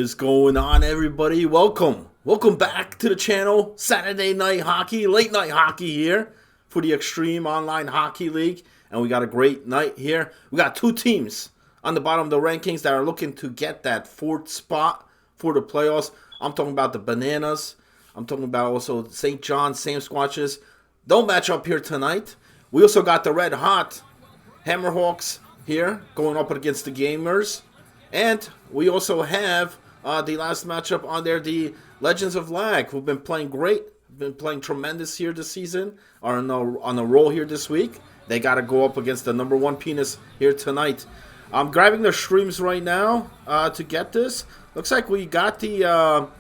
is going on, everybody? Welcome back to the channel. Saturday night hockey, late night hockey here for the Extreme Online Hockey League. And we got a great night here. We got two teams on the bottom of the rankings that are looking to get that fourth spot for the playoffs. I'm talking about the Bananas. I'm talking about also St. John's, Sam Squatches. Don't match up here tonight. We also got the Red Hot Hammerhawks here going up against the Gamers. And we also have the last matchup on there, the Legends of Lag, who've been playing great, been playing tremendous here this season, are on a roll here this week. They got to go up against the number one Penis here tonight. I'm grabbing the streams right now to get this. Looks like we got the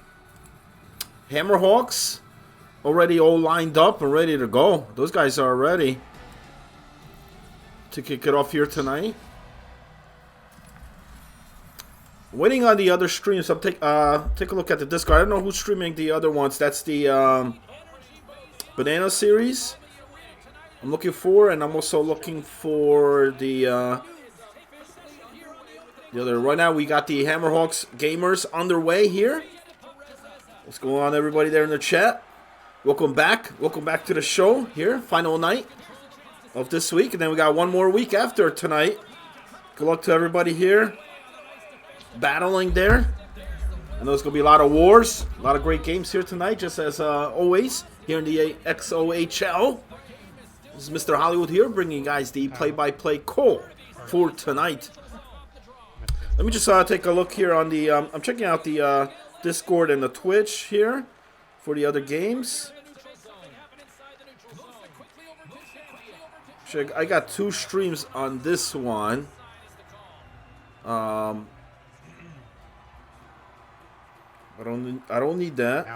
Hammerhawks already all lined up and ready to go. Those guys are ready to kick it off here tonight. Waiting on the other streams. I'll take a look at the Discord. I don't know who's streaming the other ones. That's the Banana series I'm looking for, and I'm also looking for the other. Right now we got the Hammerhawks Gamers underway here. What's going on, everybody there in the chat? Welcome back. Welcome back to the show here. Final night of this week, and then we got one more week after tonight. Good luck to everybody here battling there. I know it's going to be a lot of wars, a lot of great games here tonight, just as always, here in the XOHL. This is Mr. Hollywood here, bringing you guys the play-by-play call for tonight. Let me just take a look here on the, I'm checking out the Discord and the Twitch here for the other games. I got two streams on this one. I don't need that.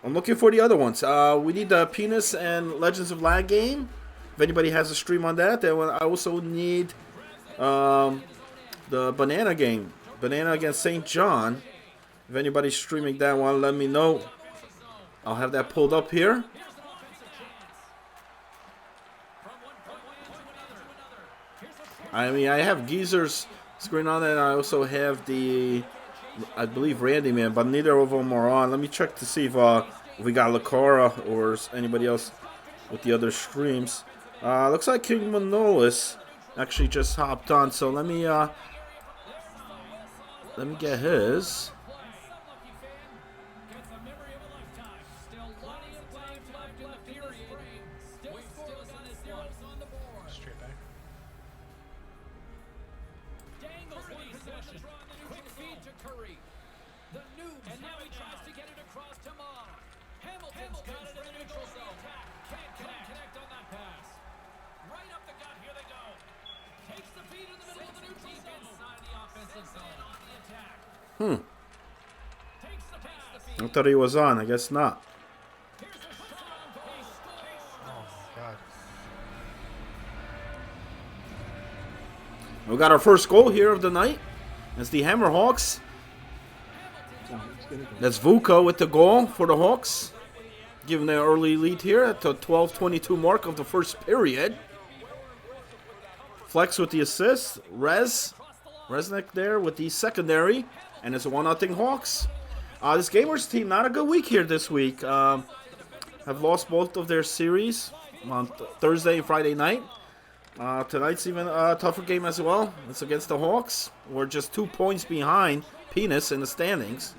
I'm looking for the other ones. We need the Penis and Legends of Lag game. If anybody has a stream on that, then I also need the Banana game. Banana against St. John. If anybody's streaming that one, let me know. I'll have that pulled up here. I mean, I have Geezer's screen on, and I also have the, I believe, Randy Man, but neither of them are on. Let me check to see if we got Lacara or anybody else with the other streams. Looks like King Manolis actually just hopped on, so let me get his. I thought he was on. I guess not. We got our first goal here of the night. It's the Hammerhawks. That's Vuka with the goal for the Hawks, giving an early lead here at the 12:22 mark of the first period. Flex with the assist. Resnick there with the secondary, and it's a 1-0 Hawks. This Gamers team, not a good week here this week. Have lost both of their series on Thursday and Friday night. Tonight's even a tougher game as well. It's against the Hawks. We're just 2 points behind Penis in the standings.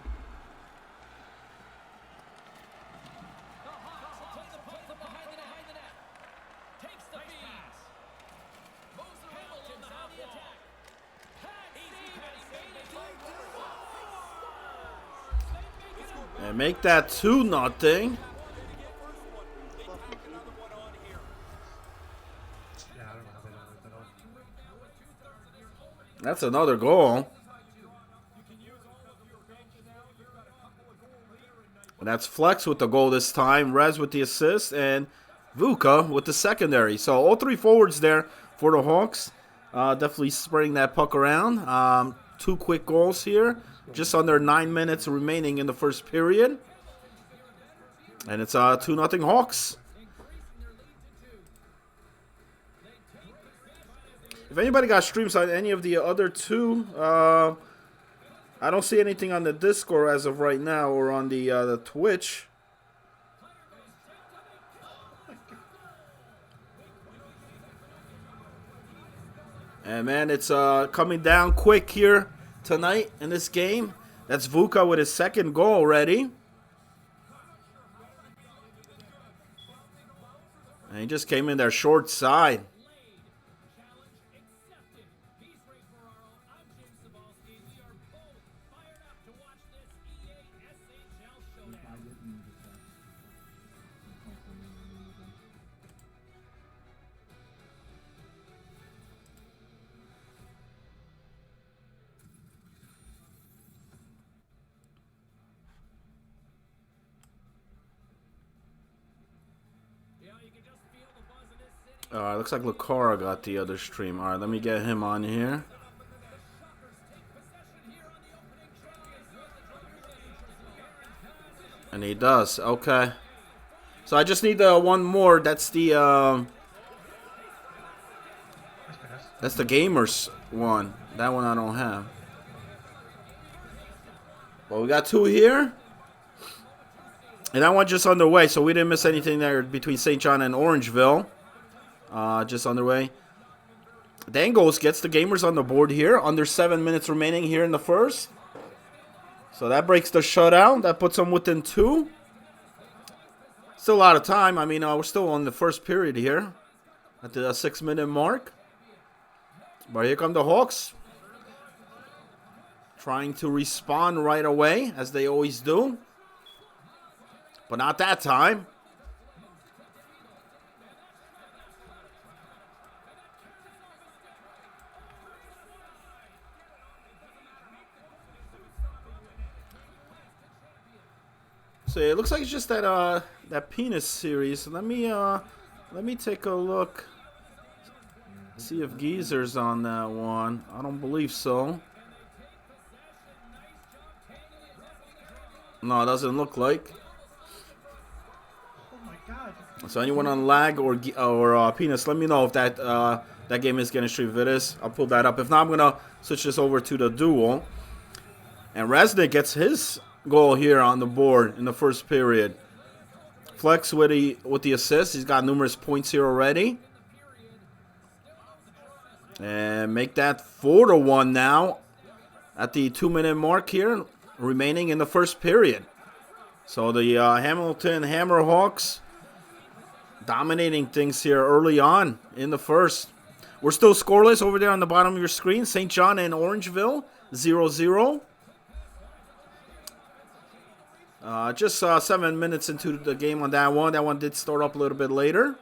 And make that 2-0. That's another goal. And that's Flex with the goal this time. Rez with the assist. And Vuka with the secondary. So all three forwards there for the Hawks. Definitely spreading that puck around. 2 quick goals here. Just under 9 minutes remaining in the first period. And it's 2-0 Hawks. If anybody got streams on any of the other two I don't see anything on the Discord as of right now or on the Twitch. And man, it's coming down quick here tonight in this game. That's Vuka with his second goal already. And he just came in there short side. Looks like Lucara got the other stream. Alright, let me get him on here. And he does. Okay. So I just need one more. That's the gamers one. That one I don't have. Well, we got two here. And that one just underway, so we didn't miss anything there between St. John and Orangeville. Just underway. Dangos gets the gamers on the board here. Under 7 minutes remaining here in the first. So that breaks the shutout. That puts them within 2. Still a lot of time. I mean, we're still on the first period here. At the 6-minute mark. But here come the Hawks. Trying to respond right away, as they always do. But not that time. So it looks like it's just that penis series. Let me take a look. See if Geezer's on that one. I don't believe so. No, it doesn't look like. Oh my God. So anyone on lag or penis, let me know if that game is getting streamed. If it is, I'll pull that up. If not, I'm gonna switch this over to the duel. And Resnick gets his goal here on the board in the first period. Flex with the assist. He's got numerous points here already. And make that 4-1 now at the 2-minute mark here, remaining in the first period. So the Hamilton Hammerhawks dominating things here early on in the first. We're still scoreless over there on the bottom of your screen. St. John and Orangeville, 0-0. Just 7 minutes into the game on that one. That one did start up a little bit later.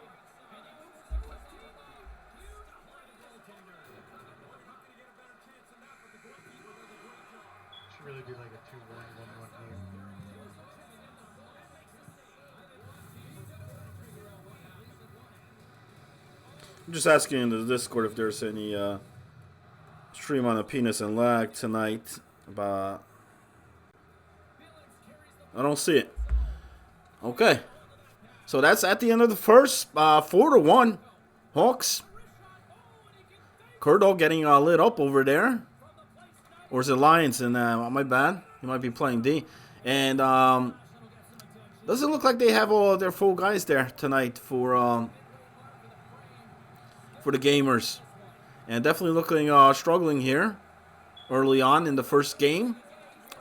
Should really do like a 2-1, 1-1 game. I'm just asking in the Discord if there's any stream on the penis and lag tonight. But I don't see it. Okay. So that's at the end of the first. 4-1. Hawks. Curdo getting lit up over there. Or is it Lions? And my bad. He might be playing D. And doesn't look like they have all their full guys there tonight for the gamers. And definitely looking struggling here early on in the first game.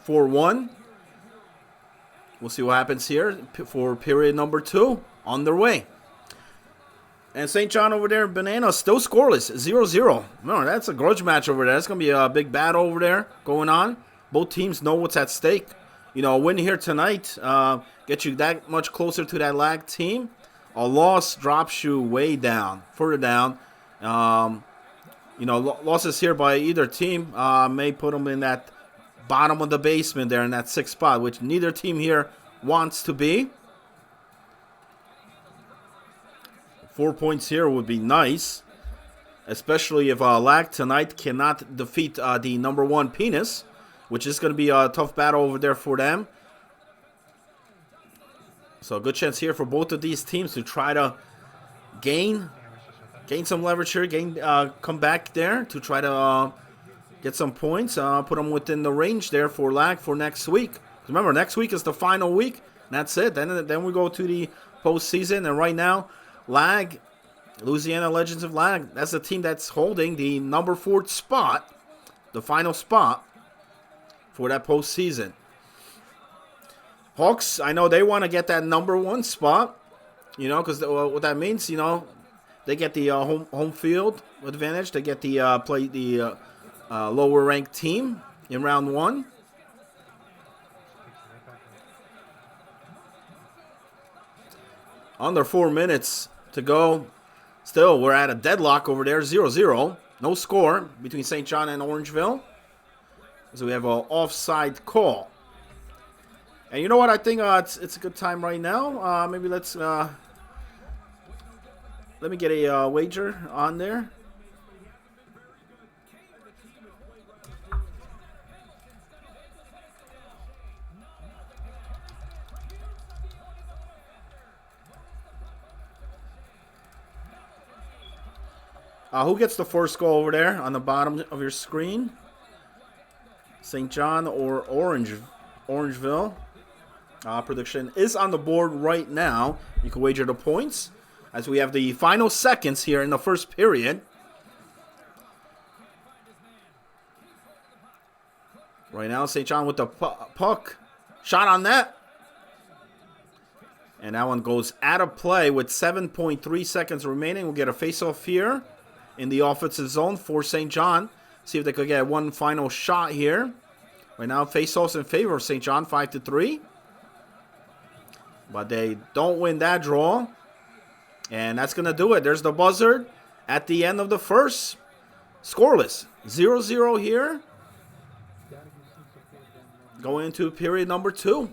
4-1. We'll see what happens here for period number 2 on their way. And St. John over there, Banana, still scoreless, 0-0. No, that's a grudge match over there. That's going to be a big battle over there going on. Both teams know what's at stake. You know, a win here tonight gets you that much closer to that lag team. A loss drops you way down, further down. You know, losses here by either team may put them in that bottom of the basement there in that 6th spot, which neither team here wants to be. 4 points here would be nice, especially if lag tonight cannot defeat the number 1 penis, which is going to be a tough battle over there for them. So a good chance here for both of these teams to try to gain some leverage here, come back there to try to get some points, put them within the range there for Lag for next week. Remember, next week is the final week. And that's it. Then we go to the postseason. And right now, Lag, Louisiana Legends of Lag, that's the team that's holding the number 4 spot, the final spot for that postseason. Hawks, I know they want to get that number 1 spot, you know, because what that means, you know, they get the home field advantage. They get the play the lower ranked team in round 1. Under 4 minutes to go. Still, we're at a deadlock over there, 0-0. No score between St. John and Orangeville. So we have an offside call. And you know what? I think it's a good time right now. Maybe let's let me get a wager on there. Who gets the first goal over there on the bottom of your screen? St. John or Orangeville? Prediction is on the board right now. You can wager the points as we have the final seconds here in the first period. Right now, St. John with the puck. Shot on net. And that one goes out of play with 7.3 seconds remaining. We'll get a face-off here in the offensive zone for St. John. See if they could get one final shot here. Right now, face-offs in favor of St. John, 5-3. But they don't win that draw. And that's going to do it. There's the buzzer at the end of the first. Scoreless. 0-0 here. Going into period number 2.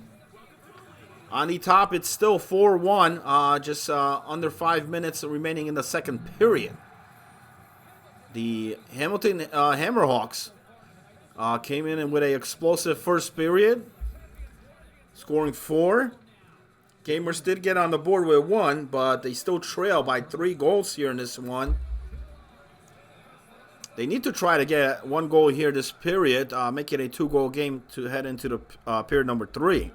On the top, it's still 4-1. Just under 5 minutes remaining in the second period. The Hamilton Hammerhawks came in with an explosive first period, scoring 4. Gamers did get on the board with 1, but they still trail by 3 goals here in this one. They need to try to get 1 goal here this period, make it a 2-goal game to head into the period number 3.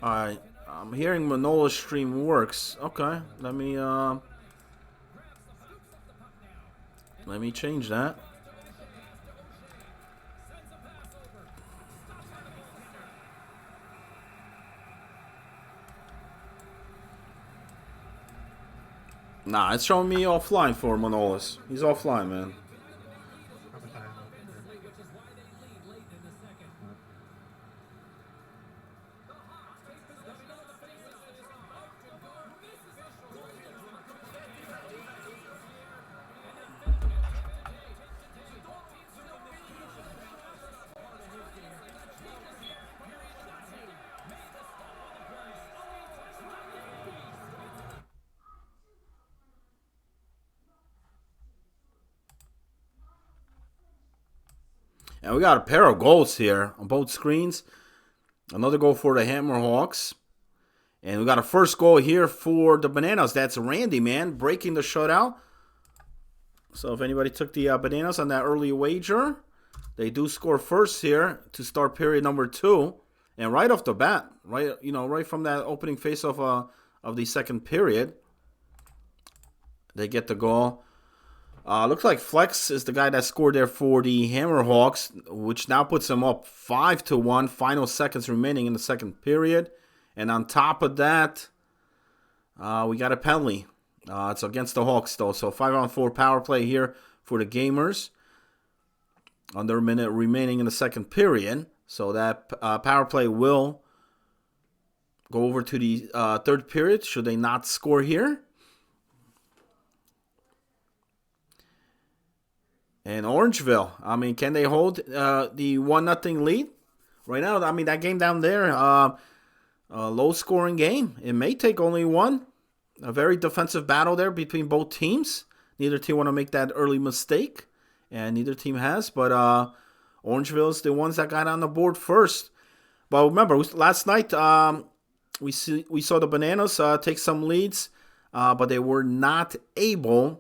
All right. I'm hearing Manola's stream works. Okay, let me change that. Nah, it's showing me offline for Manolis. He's offline, man. And we got a pair of goals here on both screens. Another goal for the Hammerhawks. And we got a first goal here for the Bananas. That's Randy, man, breaking the shutout. So if anybody took the Bananas on that early wager, they do score first here to start period number 2. And right off the bat, right from that opening faceoff of the second period, they get the goal. Looks like Flex is the guy that scored there for the Hammerhawks, which now puts them up 5-1. Final seconds remaining in the second period. And on top of that, we got a penalty. It's against the Hawks, though. So 5-on-4 power play here for the Gamers. Under a minute remaining in the second period. So that power play will go over to the third period should they not score here. And Orangeville, I mean, can they hold the 1-0 lead? Right now, I mean, that game down there, a low-scoring game. It may take only one. A very defensive battle there between both teams. Neither team want to make that early mistake, and neither team has. But Orangeville is the ones that got on the board first. But remember, last night we saw the Bananas take some leads, but they were not able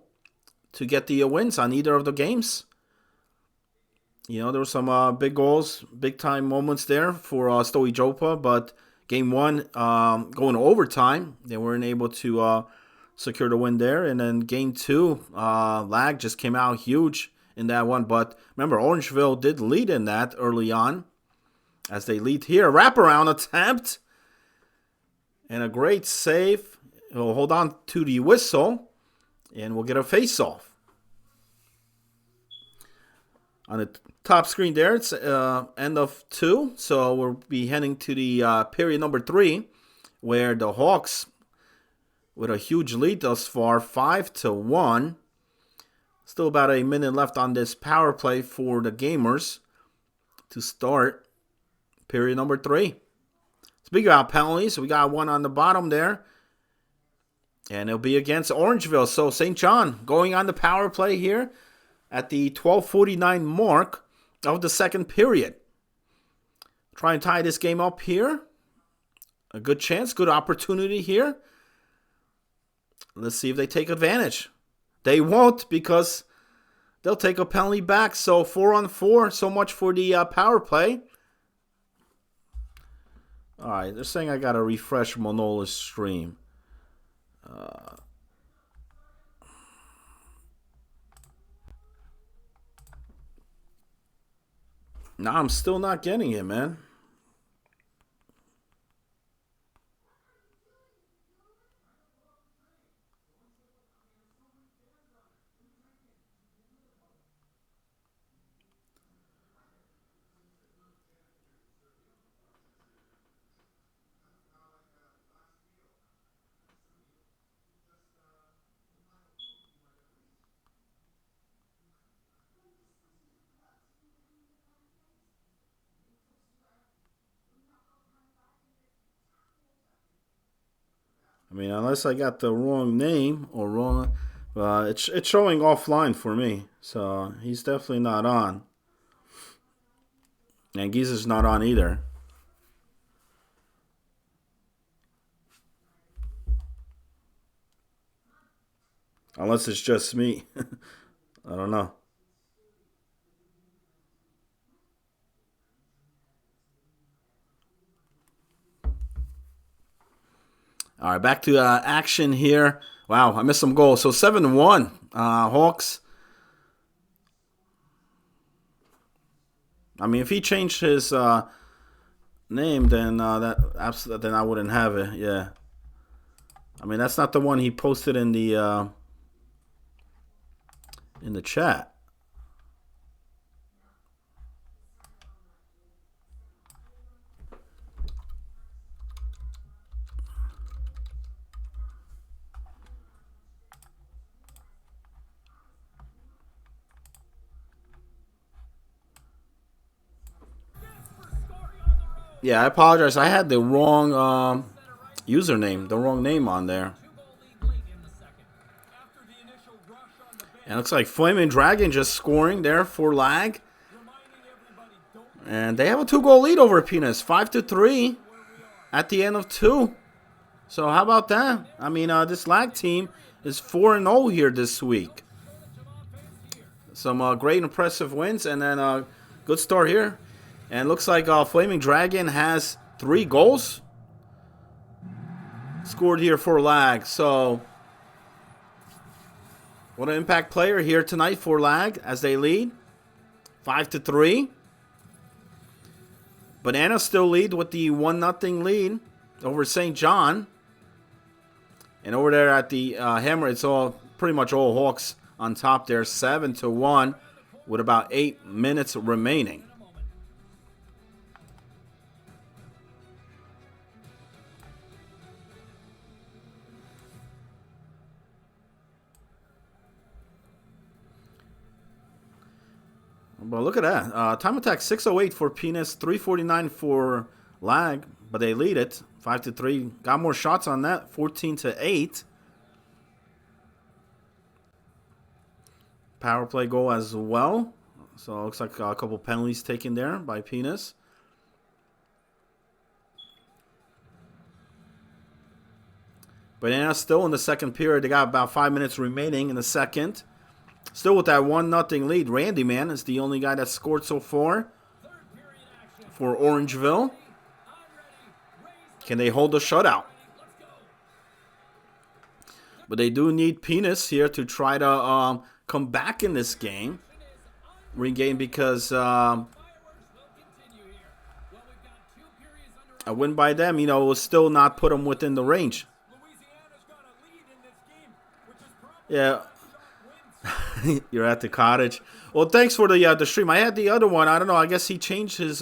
to get the wins on either of the games. You know, there were some big goals, big-time moments there for XOHL, but Game 1 going to overtime. They weren't able to secure the win there. And then Game 2, Lag just came out huge in that one. But remember, Orangeville did lead in that early on. As they lead here, wraparound attempt. And a great save. He'll hold on to the whistle. And we'll get a face-off. On the top screen there, it's end of 2. So we'll be heading to the period number 3. Where the Hawks, with a huge lead thus far, 5-1. Still about a minute left on this power play for the Gamers to start period number 3. Speaking about penalties, we got one on the bottom there. And it'll be against Orangeville. So St. John going on the power play here at the 12:49 mark of the second period. Try and tie this game up here. A good chance, good opportunity here. Let's see if they take advantage. They won't, because they'll take a penalty back. So 4-on-4, so much for the power play. All right, they're saying I got to refresh Manola's stream. No, I'm still not getting it, man. I mean, unless I got the wrong name or wrong, it's showing offline for me. So he's definitely not on. And Giza's not on either. Unless it's just me. I don't know. All right, back to action here. Wow, I missed some goals. So 7-1, Hawks. I mean, if he changed his name, then then I wouldn't have it. Yeah. I mean, that's not the one he posted in the chat. Yeah, I apologize. I had the wrong username, the wrong name on there. And it looks like Flaming Dragon just scoring there for Lag. And they have a 2-goal lead over Penis, 5-3 at the end of 2. So how about that? I mean, this Lag team is 4-0 here this week. Some great, impressive wins, and then a good start here. And it looks like Flaming Dragon has 3 goals scored here for Lag. So, what an impact player here tonight for Lag as they lead 5-3. Banana still lead with the 1-0 lead over St. John. And over there at the Hammer, it's all pretty much all Hawks on top there, 7-1 with about 8 minutes remaining. But look at that. Time attack 608 for Penis, 349 for Lag, but they lead it 5-3. Got more shots on that, 14-8. Power play goal as well. So it looks like a couple penalties taken there by Penis. Banana still in the second period. They got about 5 minutes remaining in the second. Still with that 1-0 lead. Randy, man, is the only guy that scored so far for Orangeville. Can they hold the shutout? But they do need Penis here to try to come back in this game. Regain, because a win by them, you know, will still not put them within the range. Yeah. You're at the cottage. Well, thanks for the stream. I had the other one. I don't know. I guess he changed his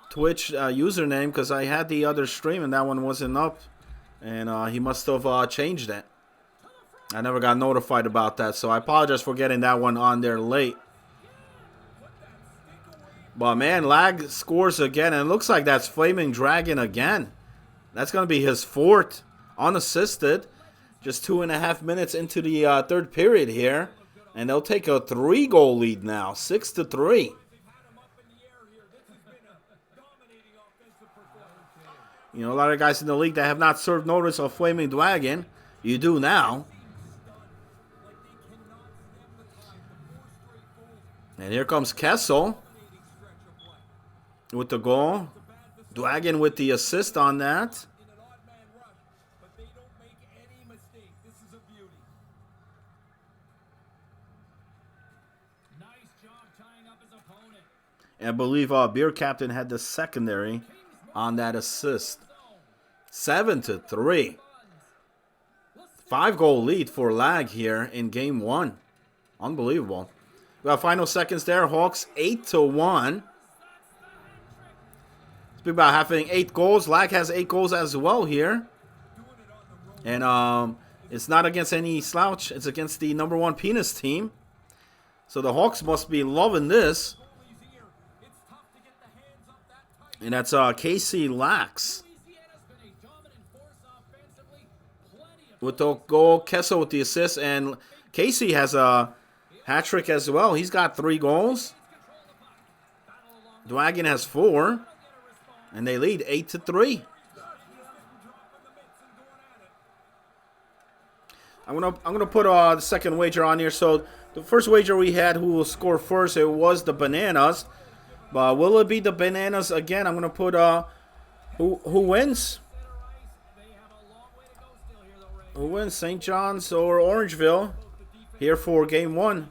Twitch username, because I had the other stream and that one wasn't up. And he must have changed it. I never got notified about that, so I apologize for getting that one on there late. But, man, Lag scores again, and it looks like that's Flaming Dragon again. That's going to be his fourth, unassisted. Just 2.5 minutes into the third period here. And they'll take a 3-goal lead now, 6-3. You know, a lot of guys in the league that have not served notice of Flaming Dragon. You do now. And here comes Kessel with the goal. Dragon with the assist on that. And I believe Beer Captain had the secondary on that assist. 7-3. 5-goal lead for Lag here in game 1. Unbelievable. We got final seconds there. Hawks 8-1. Speak about having 8 goals. Lag has 8 goals as well here. And it's not against any slouch. It's against the #1 Penis team. So the Hawks must be loving this. And that's Casey Lax with the goal. Kessel with the assist. And Casey has a hat trick as well. He's got 3 goals. Dragon has 4. And they lead 8-3. I'm gonna put the second wager on here. So the first wager we had, who will score first, it was the Bananas. But will it be the Bananas again? I'm gonna put who wins? Who wins, St. John's or Orangeville? Here for game 1.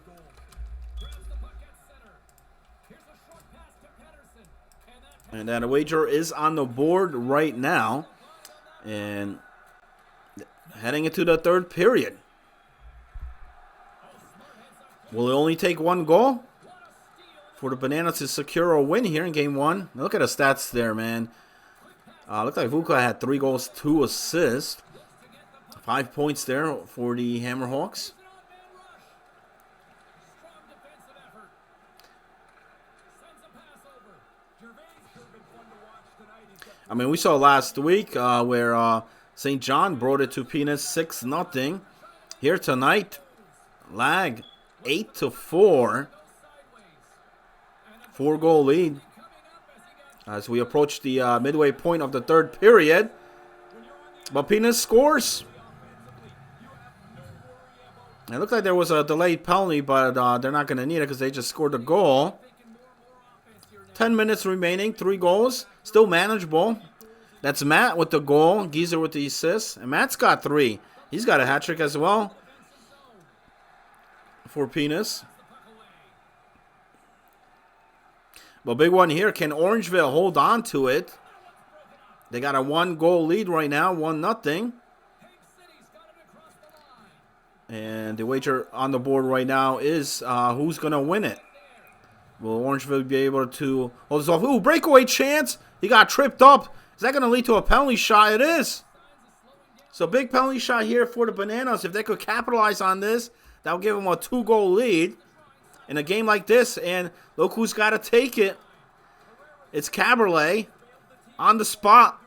And that wager is on the board right now. And heading into the third period. Will it only take 1 goal for the Bananas to secure a win here in game 1? Look at the stats there, man. Looks like Vuka had 3 goals, 2 assists. 5 points there for the Hammerhawks. I mean, we saw last week where St. John brought it to Penis 6-0. Here tonight, Lag 8-4. 4-goal lead as we approach the midway point of the third period. But Penis scores. It looked like there was a delayed penalty, but they're not going to need it because they just scored a goal. 10 minutes remaining, 3 goals. Still manageable. That's Matt with the goal. Geezer with the assist. And Matt's got 3. He's got a hat trick as well for Penis. But big one here. Can Orangeville hold on to it? They got a 1-goal lead right now. 1-0. And the wager on the board right now is who's going to win it. Will Orangeville be able to hold this off? Ooh, breakaway chance. He got tripped up. Is that going to lead to a penalty shot? It is. So big penalty shot here for the Bananas. If they could capitalize on this, that would give them a 2-goal lead in a game like this. And look who's got to take it. It's Caberlet on the spot.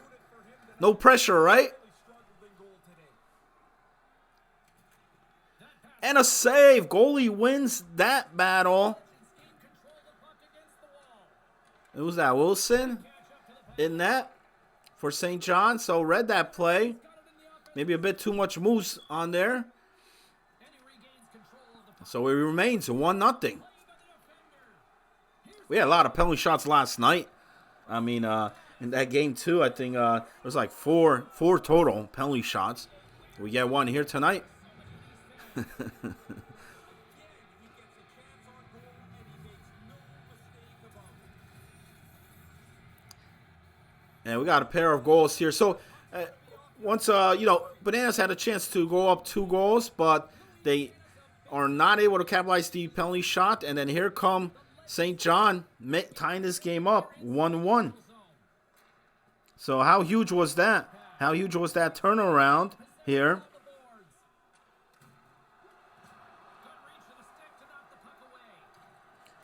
No pressure, right? And a save. Goalie wins that battle. Who's that? Wilson in that for St. John. So read that play. Maybe a bit too much moose on there. So it remains 1-0. We had a lot of penalty shots last night. I mean, in that game too, I think there was like four total penalty shots. We get one here tonight. And we got a pair of goals here. So once, Bananas had a chance to go up 2 goals, but they are not able to capitalize the penalty shot. And then here come St. John tying this game up 1-1. So how huge was that? How huge was that turnaround here?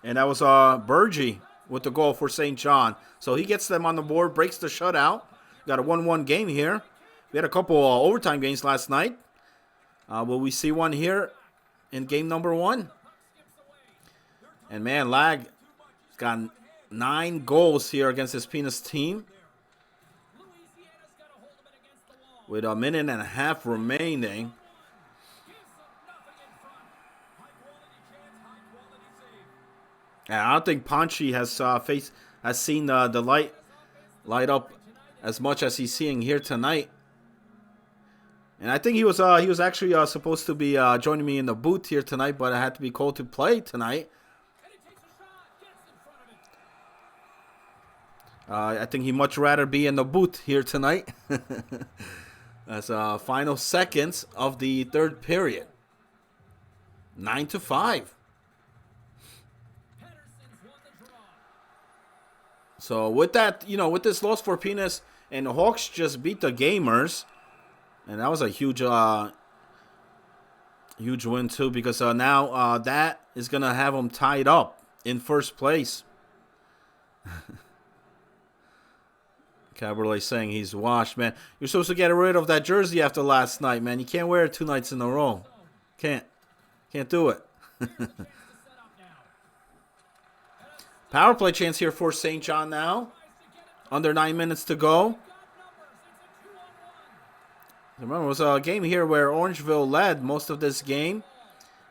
And that was Burgee with the goal for St. John. So he gets them on the board, breaks the shutout. Got a 1-1 game here. We had a couple overtime games last night. Will we see one here in game number 1? And man, Lag got 9 goals here against his Penis team. With a minute and a half remaining. And I don't think Panchi has seen the light up as much as he's seeing here tonight. And I think he was actually supposed to be joining me in the booth here tonight, but I had to be called to play tonight. I think he'd much rather be in the booth here tonight. As final seconds of the third period. 9-5. So with that, with this loss for Penis, and the Hawks just beat the Gamers, and that was a huge win too, because now that is gonna have them tied up in first place. Caberlet saying he's washed, man. You're supposed to get rid of that jersey after last night, man. You can't wear it 2 nights in a row. Can't do it. Power play chance here for St. John now. Under 9 minutes to go. Remember, it was a game here where Orangeville led most of this game.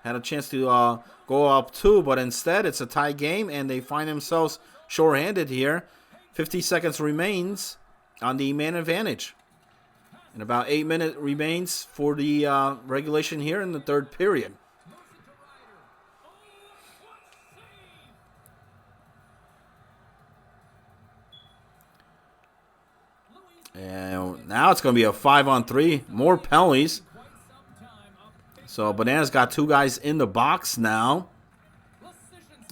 Had a chance to go up 2, but instead it's a tie game, and they find themselves shorthanded here. 50 seconds remains on the man advantage. And about 8 minutes remains for the regulation here in the third period. And now it's going to be a 5-on-3. More penalties. So Bananas got 2 guys in the box now.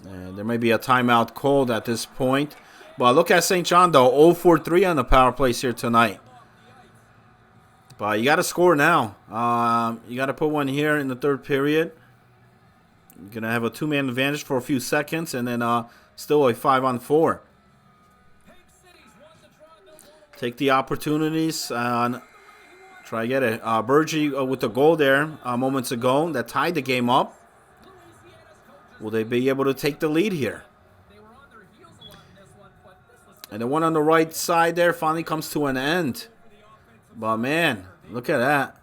And there may be a timeout called at this point. But look at St. John, though. 0-for-3 on the power plays here tonight. But you got to score now. You got to put one here in the third period. You're going to have a 2-man advantage for a few seconds. And then still a 5-on-4. Take the opportunities. Try to get it. Burgee with the goal there moments ago that tied the game up. Will they be able to take the lead here? And the one on the right side there finally comes to an end. But man, look at that.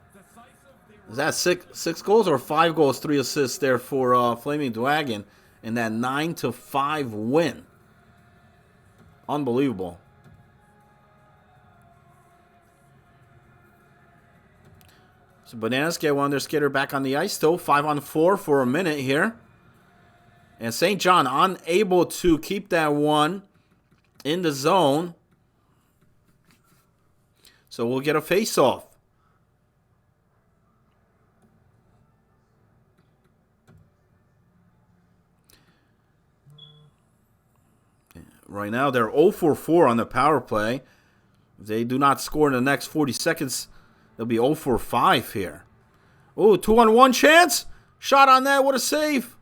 Is that six goals or 5 goals, 3 assists there for Flaming Dragon in that 9-5 win? Unbelievable. So Bananas get one of their skater back on the ice still. 5-on-4 for a minute here. And St. John unable to keep that one in the zone. So we'll get a face-off. Right now they're 0-for-4 on the power play. If they do not score in the next 40 seconds, they'll be 0-for-5 here. Oh, 2-on-1 chance. Shot on that. What a save.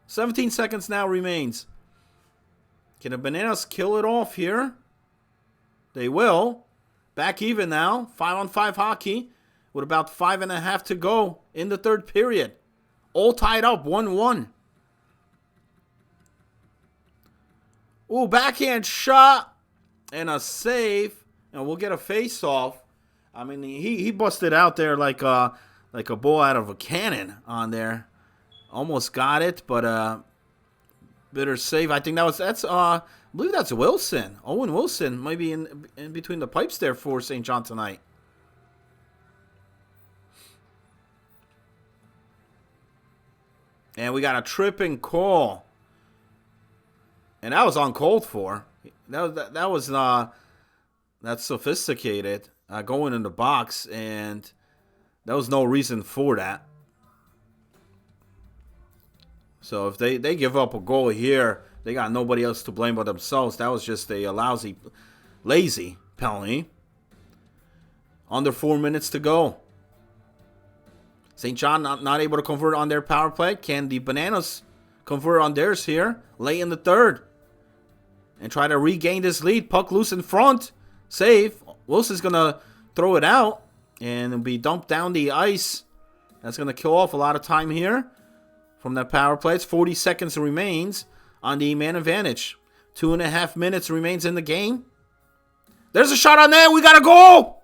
17 seconds now remains. Can the Bananas kill it off here? They will. Back even now. 5-on-5 hockey with about 5.5 to go in the third period. All tied up 1-1. Ooh, backhand shot and a save. And we'll get a face-off. I mean, he busted out there like like a bull out of a cannon on there. Almost got it, but bitter save. I think I believe that's Wilson. Owen Wilson might be in between the pipes there for St. John tonight. And we got a tripping call. And that was uncalled for. That's sophisticated. Going in the box, and there was no reason for that. So if they give up a goal here, they got nobody else to blame but themselves. That was just a lazy penalty. Under 4 minutes to go. St. John not able to convert on their power play. Can the Bananas convert on theirs here late in the third? And try to regain this lead. Puck loose in front. Save. Wilson's going to throw it out. And it'll be dumped down the ice. That's going to kill off a lot of time here from that power play. It's 40 seconds remains on the man advantage. 2.5 minutes remains in the game. There's a shot on net. We got a goal.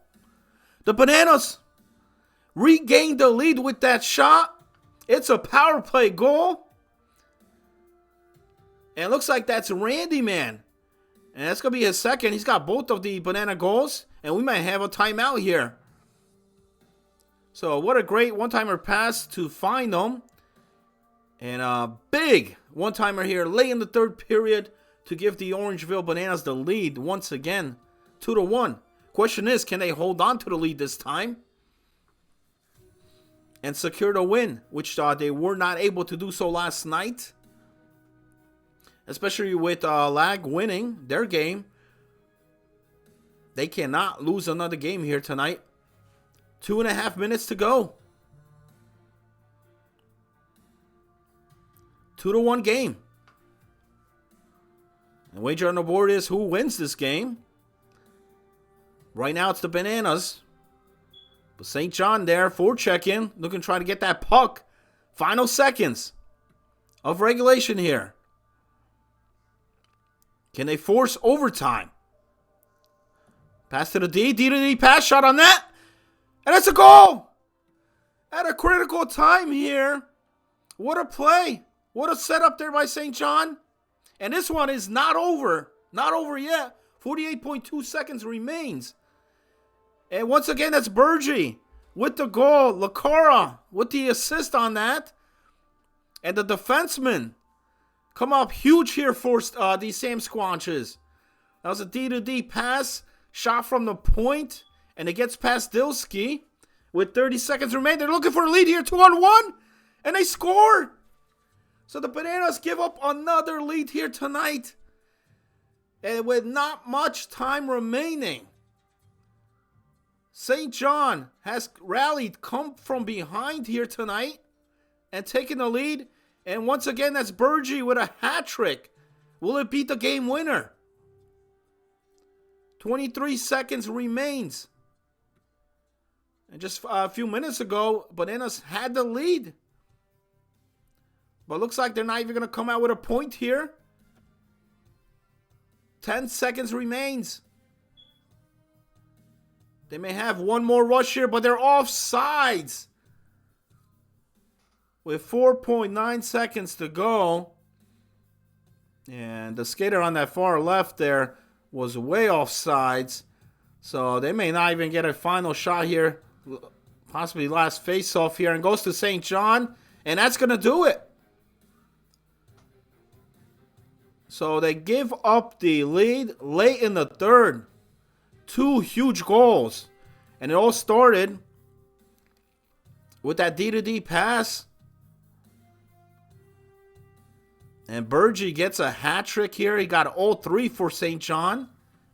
The Bananas regained the lead with that shot. It's a power play goal. And it looks like that's Randy Man. And that's going to be his second. He's got both of the Banana goals. And we might have a timeout here. So what a great one-timer pass to find them. And a big one-timer here late in the third period to give the Orangeville Bananas the lead once again. 2-1. Question is, can they hold on to the lead this time and secure the win, which they were not able to do so last night? Especially with Lag winning their game. They cannot lose another game here tonight. 2.5 minutes to go. 2-1 game. And wager on the board is who wins this game. Right now it's the Bananas. But St. John there for check-in. Looking to try to get that puck. Final seconds of regulation here. Can they force overtime? Pass to the D. D to D pass. Shot on that. And it's a goal. At a critical time here. What a play. What a setup there by St. John. And this one is not over. Not over yet. 48.2 seconds remains. And once again, that's Bergie with the goal. Lacara with the assist on that. And the defenseman come up huge here for these Sam Squanches. That was a D-to-D pass. Shot from the point. And it gets past Dilsky with 30 seconds remaining. They're looking for a lead here. 2-on-1. And they score. So the Bananas give up another lead here tonight. And with not much time remaining, St. John has rallied, come from behind here tonight and taken the lead. And once again, that's Bergie with a hat trick. Will it beat the game winner? 23 seconds remains. And just a few minutes ago, Bananas had the lead. But looks like they're not even going to come out with a point here. 10 seconds remains. They may have one more rush here, but they're offsides. With 4.9 seconds to go. And the skater on that far left there was way offsides. So they may not even get a final shot here. Possibly last face-off here. And goes to St. John. And that's going to do it. So they give up the lead late in the third. 2 huge goals. And it all started with that D-to-D pass. And Bergie gets a hat trick here. He got all 3 for St. John.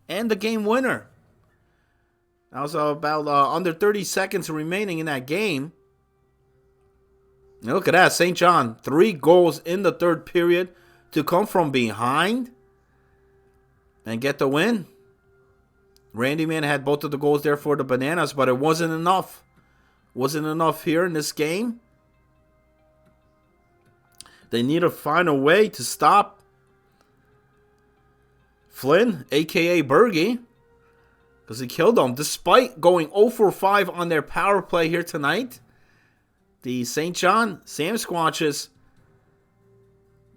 And the game winner. That was about under 30 seconds remaining in that game. And look at that. St. John, 3 goals in the third period to come from behind and get the win. Randy Man had both of the goals there for the Bananas, but it wasn't enough. Wasn't enough here in this game. They need to find a way to stop Flynn, a.k.a. Bergie, because he killed them. Despite going 0 for 5 on their power play here tonight, the St. John Sam Squatches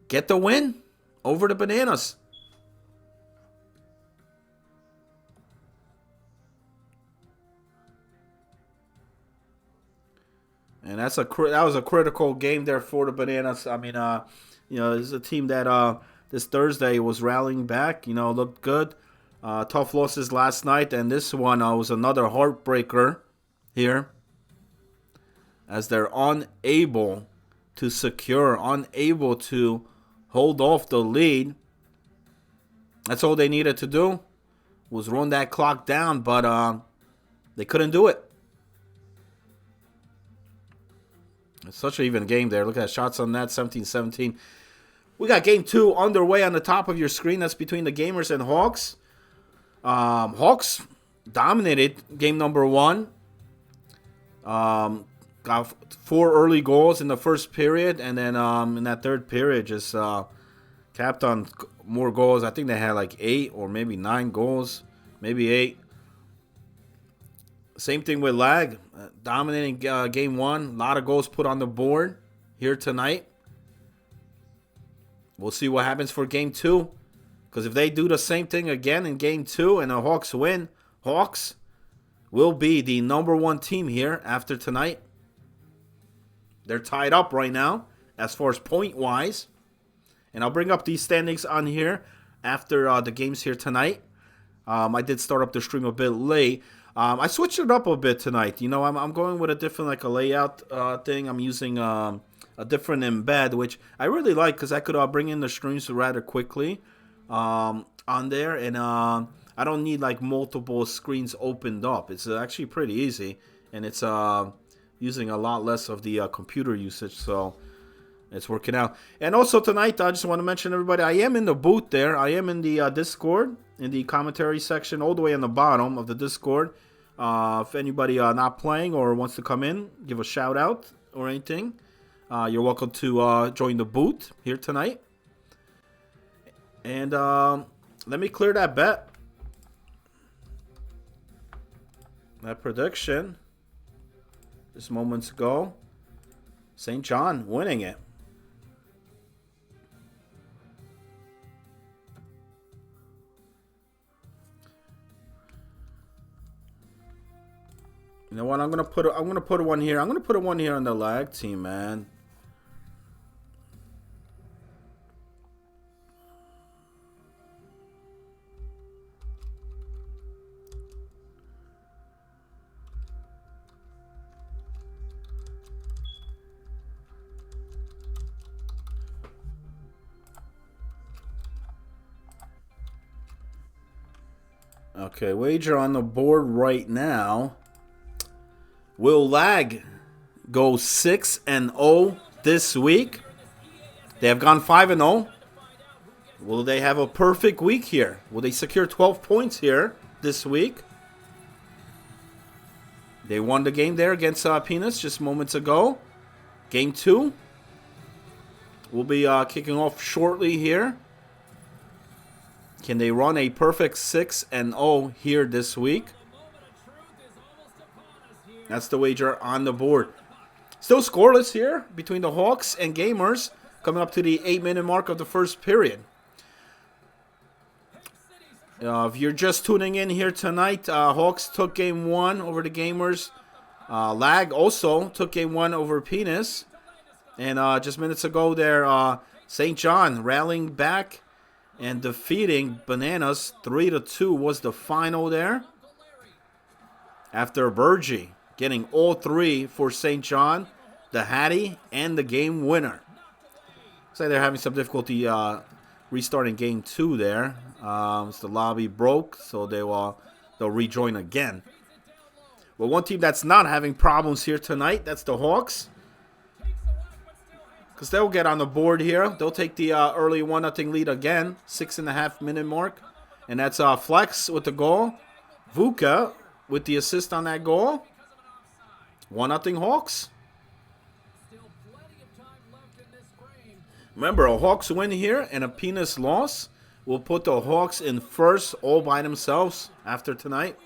get the win over the Bananas. And that was a critical game there for the Bananas. I mean, this is a team that this Thursday was rallying back. Looked good. Tough losses last night, and this one was another heartbreaker here, as they're unable to hold off the lead. That's all they needed to do, was run that clock down, but they couldn't do it. It's such an even game there. Look at that, shots on that, 17-17. We got game 2 underway on the top of your screen. That's between the Gamers and Hawks. Hawks dominated game number 1. Got 4 early goals in the first period, and then in that third period just capped on more goals. I think they had like 8 or maybe 9 goals, maybe 8. Same thing with Lag, dominating game 1. A lot of goals put on the board here tonight. We'll see what happens for game 2. Because if they do the same thing again in game 2 and the Hawks win, Hawks will be the number 1 team here after tonight. They're tied up right now as far as point-wise. And I'll bring up these standings on here after the games here tonight. I did start up the stream a bit late. I switched it up a bit tonight. I'm going with a different layout thing. I'm using a different embed, which I really like because I could bring in the streams rather quickly on there. And I don't need multiple screens opened up. It's actually pretty easy. And it's using a lot less of the computer usage. So it's working out. And also tonight, I just want to mention everybody, I am in the booth there. I am in the Discord, in the commentary section, all the way on the bottom of the Discord. If anybody not playing or wants to come in, give a shout out or anything, you're welcome to join the booth here tonight. And let me clear that bet. That prediction just moments ago. St. John winning it. You know what? I'm gonna put one here. I'm gonna put one here on the Lag team, man. Okay, wager on the board right now. Will Lag go 6-0 this week? They have gone 5-0. Will they have a perfect week here? Will they secure 12 points here this week? They won the game there against Penis just moments ago. Game 2 will be kicking off shortly here. Can they run a perfect 6-0 here this week? That's the wager on the board. Still scoreless here between the Hawks and Gamers, coming up to the 8-minute mark of the first period. If you're just tuning in here tonight, Hawks took game 1 over the Gamers. Lag also took game 1 over Penis. And just minutes ago there, St. John rallying back and defeating Bananas. 3-2 was the final there. After Virgie getting all 3 for St. John, the Hattie, and the game winner. Looks like they're having some difficulty restarting game 2 there. The lobby broke, so they'll rejoin again. Well, one team that's not having problems here tonight, that's the Hawks. Because they'll get on the board here. They'll take the early 1-0 lead again, 6.5-minute mark. And that's Flex with the goal. Vuka with the assist on that goal. 1-0 Hawks. Remember, a Hawks win here and a Penis loss will put the Hawks in first all by themselves after tonight.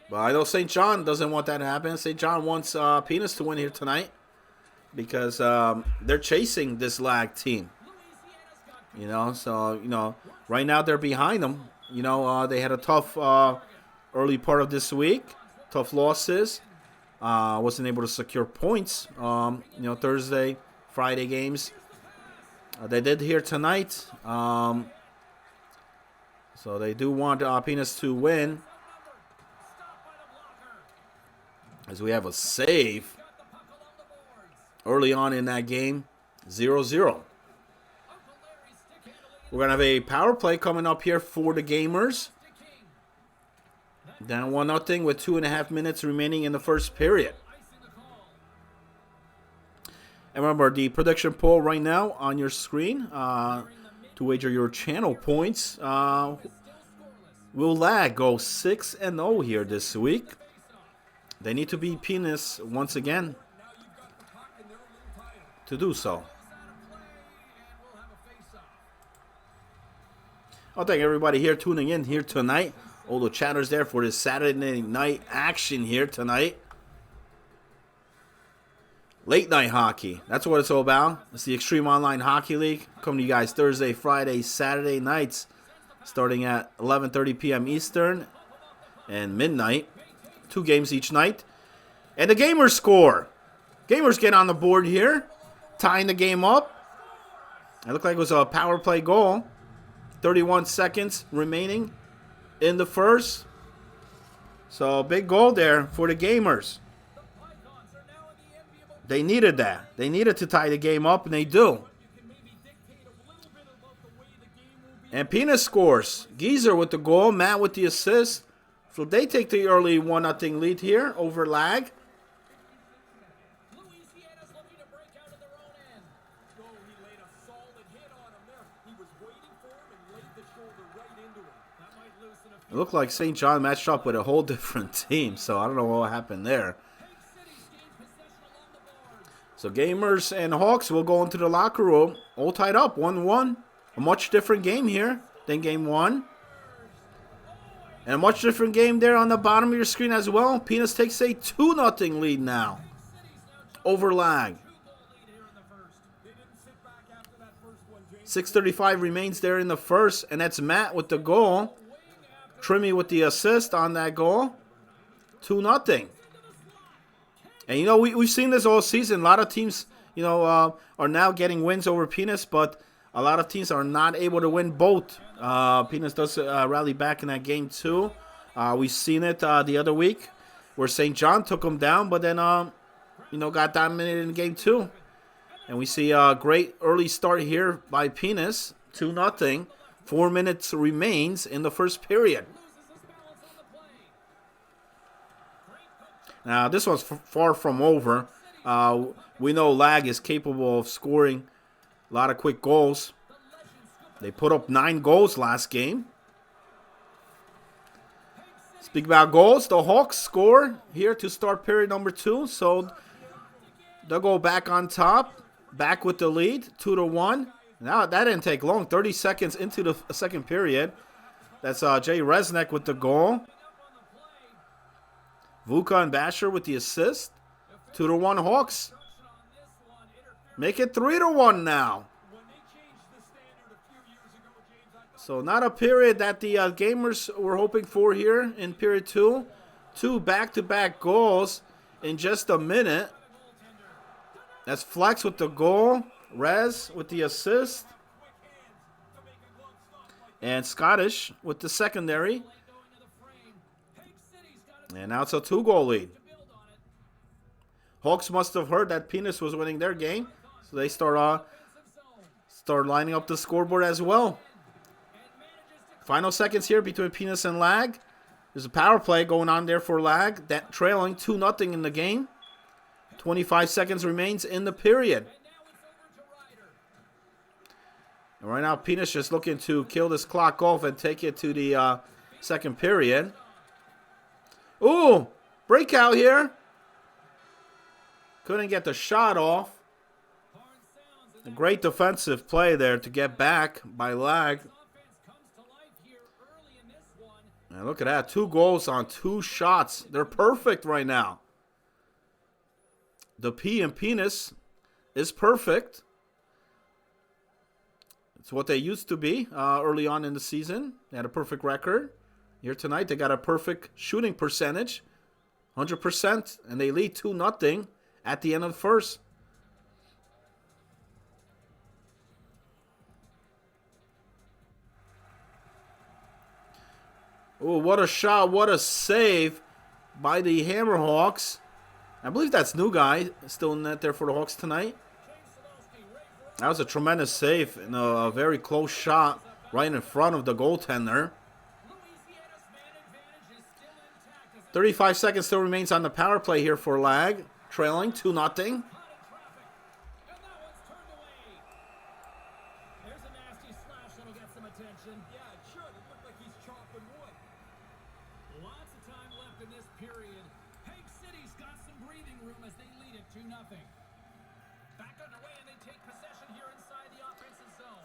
But I know St. John doesn't want that to happen. St. John wants Penis to win here tonight because they're chasing this lag team. You know, so, you know, right now they're behind them. You know, they had a tough early part of this week. Tough losses. Wasn't able to secure points. You know, Thursday, Friday games. They did here tonight. So they do want Penis to win. As we have a save early on in that game, 0-0. We're going to have a power play coming up here for the Gamers. Down 1-0 with 2.5 minutes remaining in the first period. And remember, the prediction poll right now on your screen to wager your channel points. Will Lag go 6-0 here this week? They need to beat Penis once again to do so. I'll thank everybody here tuning in here tonight. All the chatters there for this Saturday night action here tonight. Late night hockey. That's what it's all about. It's the Extreme Online Hockey League. Coming to you guys Thursday, Friday, Saturday nights. Starting at 11:30 p.m. Eastern and midnight. 2 games each night. And the Gamers score. Gamers get on the board here. Tying the game up. It looked like it was a power play goal. 31 seconds remaining in the first. So big goal there for the Gamers. They needed that. They needed to tie the game up, and they do. And Penis scores. Geezer with the goal. Matt with the assist. So they take the early 1-0 lead here over Lag. It looked like St. John matched up with a whole different team, so I don't know what happened there. So Gamers and Hawks will go into the locker room, all tied up, 1-1. A much different game here than game 1. And a much different game there on the bottom of your screen as well. Penis takes a 2-0 lead now over Lag. 6:35 remains there in the first, and that's Matt with the goal. Trimmy with the assist on that goal. 2-0. And, you know, we've seen this all season. A lot of teams, you know, are now getting wins over Penis, but a lot of teams are not able to win both. Penis does rally back in that game, too. We've seen it the other week where St. John took them down, but then, you know, got dominated in game 2. And we see a great early start here by Penis. 2-0. 4 minutes remains in the first period. Now, this one's far from over. We know Lag is capable of scoring a lot of quick goals. They put up 9 goals last game. Speak about goals. The Hawks score here to start period number 2. So they'll go back on top. Back with the lead. 2-1. Now, that didn't take long. 30 seconds into the second period. That's Jay Resnick with the goal. Vuka and Basher with the assist. 2-1 Hawks. Make it 3-1 now. So not a period that the Gamers were hoping for here in period 2. 2 back-to-back goals in just a minute. That's Flex with the goal. Rez with the assist. And Scottish with the secondary. And now it's a 2-goal lead. Hawks must have heard that Penis was winning their game. So they start lining up the scoreboard as well. Final seconds here between Penis and Lag. There's a power play going on there for Lag. That trailing 2-0 in the game. 25 seconds remains in the period. And right now, Penis just looking to kill this clock off and take it to the second period. Ooh, breakout here. Couldn't get the shot off. A great defensive play there to get back by Lag. And look at that. 2 goals on 2 shots. They're perfect right now. The P in penis is perfect. It's what they used to be early on in the season. They had a perfect record. Here tonight, they got a perfect shooting percentage. 100%. And they lead 2-0 at the end of the first. Oh, what a shot. What a save by the Hammerhawks. I believe that's new guy still in net there for the Hawks tonight. That was a tremendous save and a very close shot right in front of the goaltender. 35 seconds still remains on the power play here for Lag. Trailing 2-0.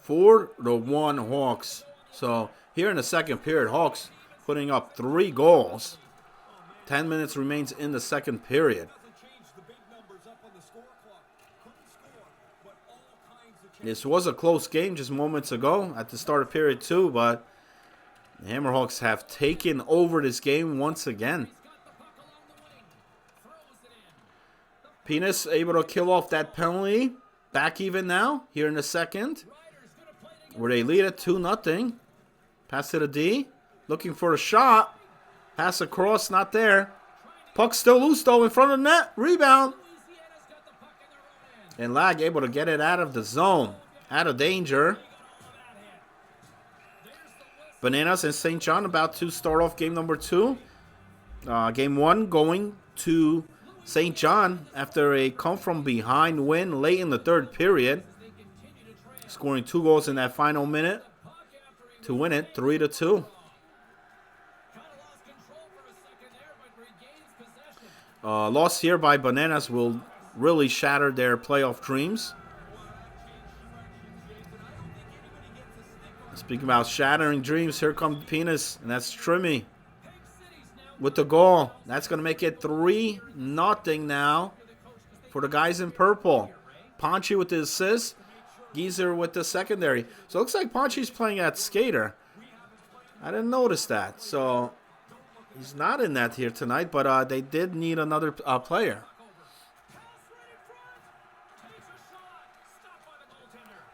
For the 1 Hawks. So here in the second period, Hawks putting up 3 goals. 10 minutes remains in the second period. This was a close game just moments ago at the start of period 2, but the Hammerhawks have taken over this game once again. Penis able to kill off that penalty. Back even now here in the second, where they lead it 2-0. Pass to the D. Looking for a shot. Pass across, not there. Puck still loose though in front of the net. Rebound. And Lag able to get it out of the zone. Out of danger. Bananas and St. John about to start off game number 2. Game 1 going to St. John after a come-from-behind win late in the third period. Scoring 2 goals in that final minute to win it 3-2. Loss here by Bananas will really shatter their playoff dreams. Speaking about shattering dreams, here comes Penis, and that's Trimmy with the goal. That's going to make it 3-0 now for the guys in purple. Ponchi with the assist. Geezer with the secondary. So it looks like Ponchi's playing at skater. I didn't notice that. So he's not in that here tonight, but they did need another player.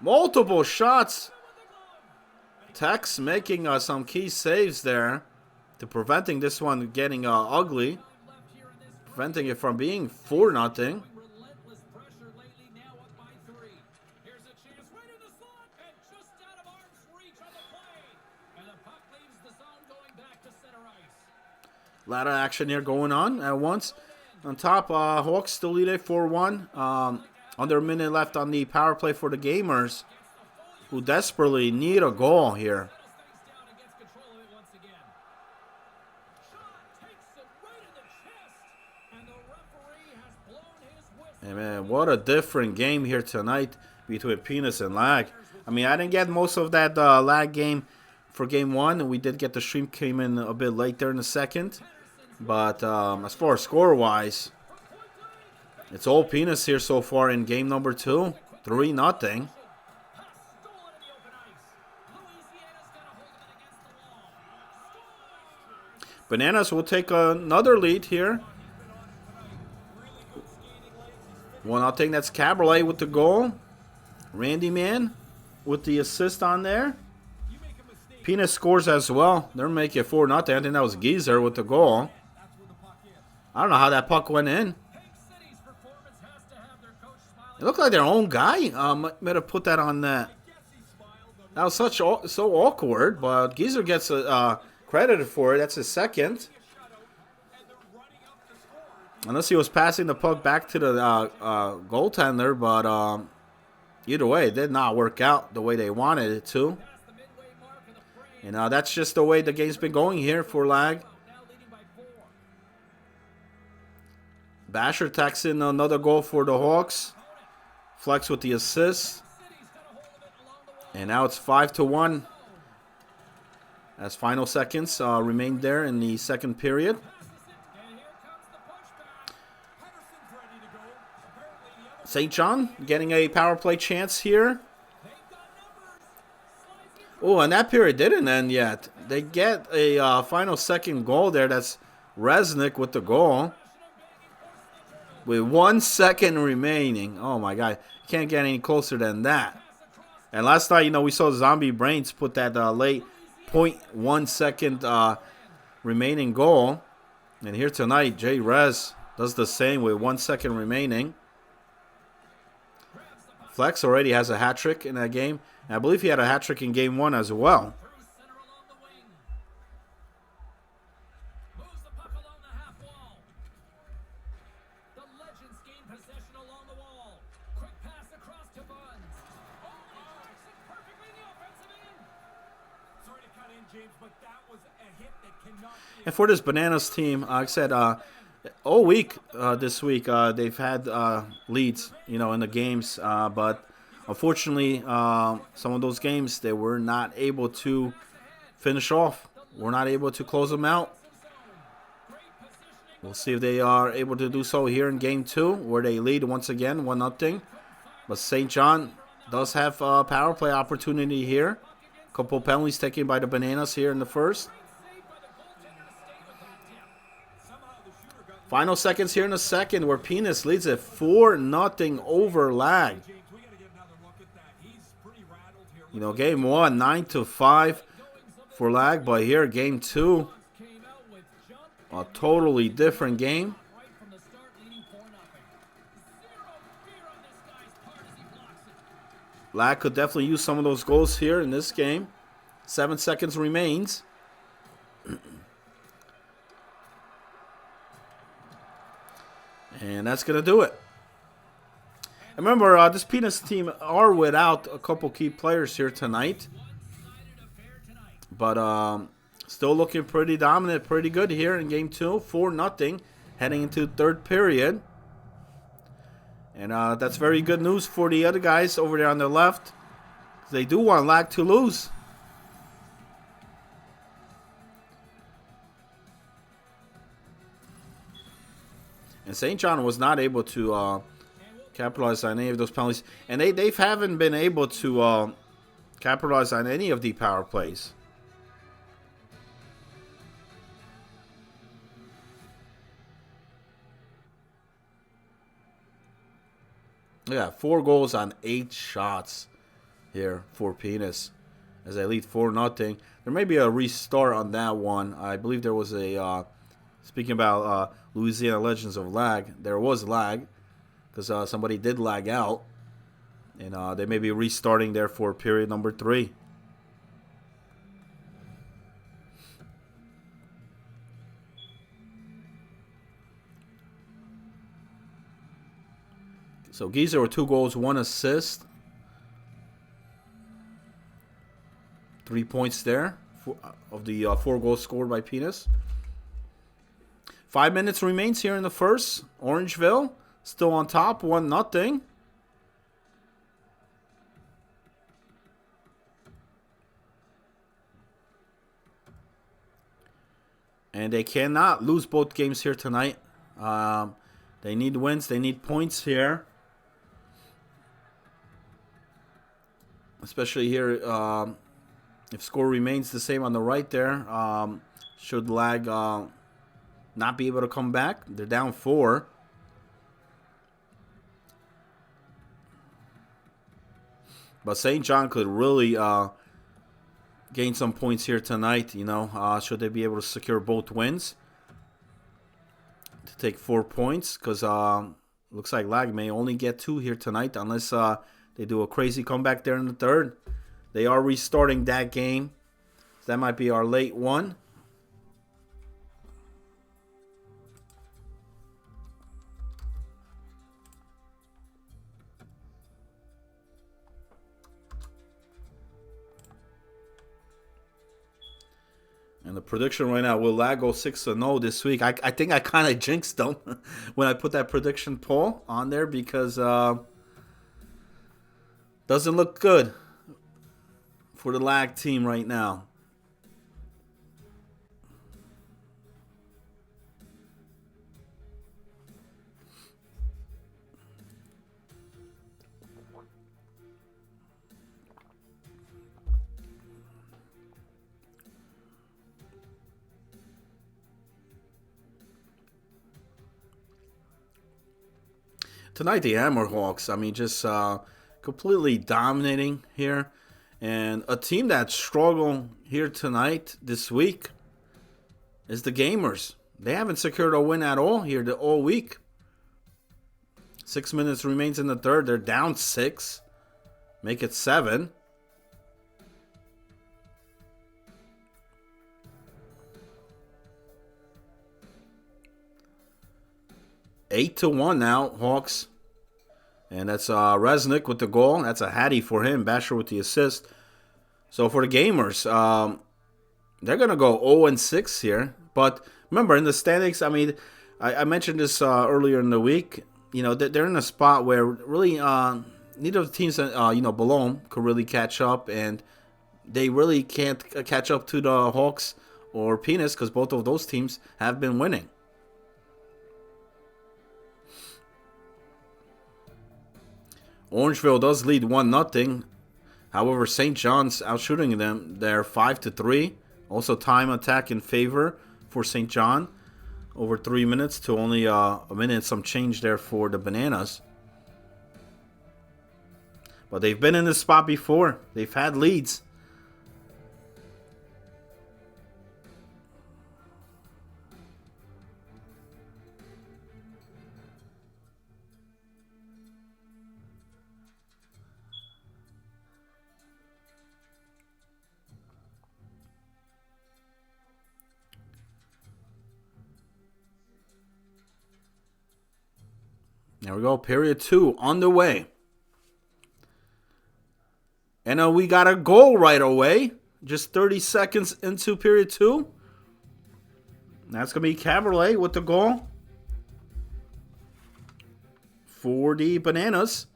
Multiple shots. Tex making some key saves there to preventing this one getting ugly. Preventing it from being 4-0. Ladder action here going on at once. On top, Hawks still lead it 4-1. Under a minute left on the power play for the Gamers, who desperately need a goal here. Hey man, what a different game here tonight between Penis and Lag. I mean, I didn't get most of that Lag game for game 1, and we did get the stream came in a bit late there in the second. But as far as score-wise, it's all Penis here so far in game number 2. 3-0. Bananas will take another lead here. 1-0. That's Caberlet with the goal. Randy Man with the assist on there. Penis scores as well. They're making it 4-0. I think that was Geezer with the goal. I don't know how that puck went in. It looked like their own guy might have put that on net. That was so awkward, but Geezer gets credited for it. That's his second. Unless he was passing the puck back to the goaltender, but either way, it did not work out the way they wanted it to. And that's just the way the game's been going here for Lag. Basher tacks in another goal for the Hawks. Flex with the assist. And now it's 5-1. as final seconds remained there in the second period. St. John getting a power play chance here. Oh, and that period didn't end yet. They get a final second goal there. That's Resnick with the goal. With 1 second remaining. Oh, my God. Can't get any closer than that. And last night, we saw Zombie Brains put that late 0.1 second remaining goal. And here tonight, Jay Rez does the same with 1 second remaining. Flex already has a hat trick in that game. And I believe he had a hat trick in game 1 as well. And for this Bananas team, like I said, all week this week they've had leads, in the games, but unfortunately, some of those games they were not able to finish off. We're not able to close them out. We'll see if they are able to do so here in game 2, where they lead once again 1-0. But St. John does have a power play opportunity here. A couple penalties taken by the Bananas here in the first. Final seconds here in the second, where Penis leads it 4-0 over Lag. Game 1, 9-5 for Lag, but here, game 2, a totally different game. Lag could definitely use some of those goals here in this game. 7 seconds remains. And that's going to do it. And remember, this Penis team are without a couple key players here tonight. But still looking pretty dominant, pretty good here in game 2. 4-0 heading into third period. And that's very good news for the other guys over there on the left. They do want Lag to lose. And St. John was not able to capitalize on any of those penalties. And they haven't been able to capitalize on any of the power plays. Yeah, 4 goals on 8 shots here for Penis as they lead 4-0. There may be a restart on that one. I believe there was a... Speaking about Louisiana Legends of Lag, there was lag because somebody did lag out. And they may be restarting there for period number 3. So Geezer with 2 goals, 1 assist. 3 points there of the 4 goals scored by Penis. 5 minutes remains here in the first. Orangeville still on top, 1-0. And they cannot lose both games here tonight. They need wins. They need points here. Especially here, if score remains the same on the right there, should Lag not be able to come back. They're down 4. But St. John could really gain some points here tonight, should they be able to secure both wins. To take 4 points, because looks like Lag may only get 2 here tonight unless they do a crazy comeback there in the third. They are restarting that game. So that might be our late one. And the prediction right now, will Lag go 6-0 this week? I think I kind of jinxed them when I put that prediction poll on there because doesn't look good for the Lag team right now. Tonight, the Hammerhawks, I mean, just completely dominating here. And a team that struggled here tonight, this week, is the Gamers. They haven't secured a win at all here all week. 6 minutes remains in the third. They're down 6. Make it 7. Eight to 1 now, Hawks. And that's Resnick with the goal. That's a hattie for him. Basher with the assist. So for the Gamers, they're going to go 0-6 here. But remember, in the standings, I mean, I mentioned this earlier in the week. You know, they're in a spot where really neither of the teams below them could really catch up. And they really can't catch up to the Hawks or Penis because both of those teams have been winning. Orangeville does lead 1-0. However, St. John's outshooting them. They're 5-3. Also, time attack in favor for St. John. Over 3 minutes to only a minute and some change there for the Bananas. But they've been in this spot before. They've had leads. There we go. Period 2 on the way. And we got a goal right away. Just 30 seconds into period 2. That's going to be Caberlet with the goal for the Bananas.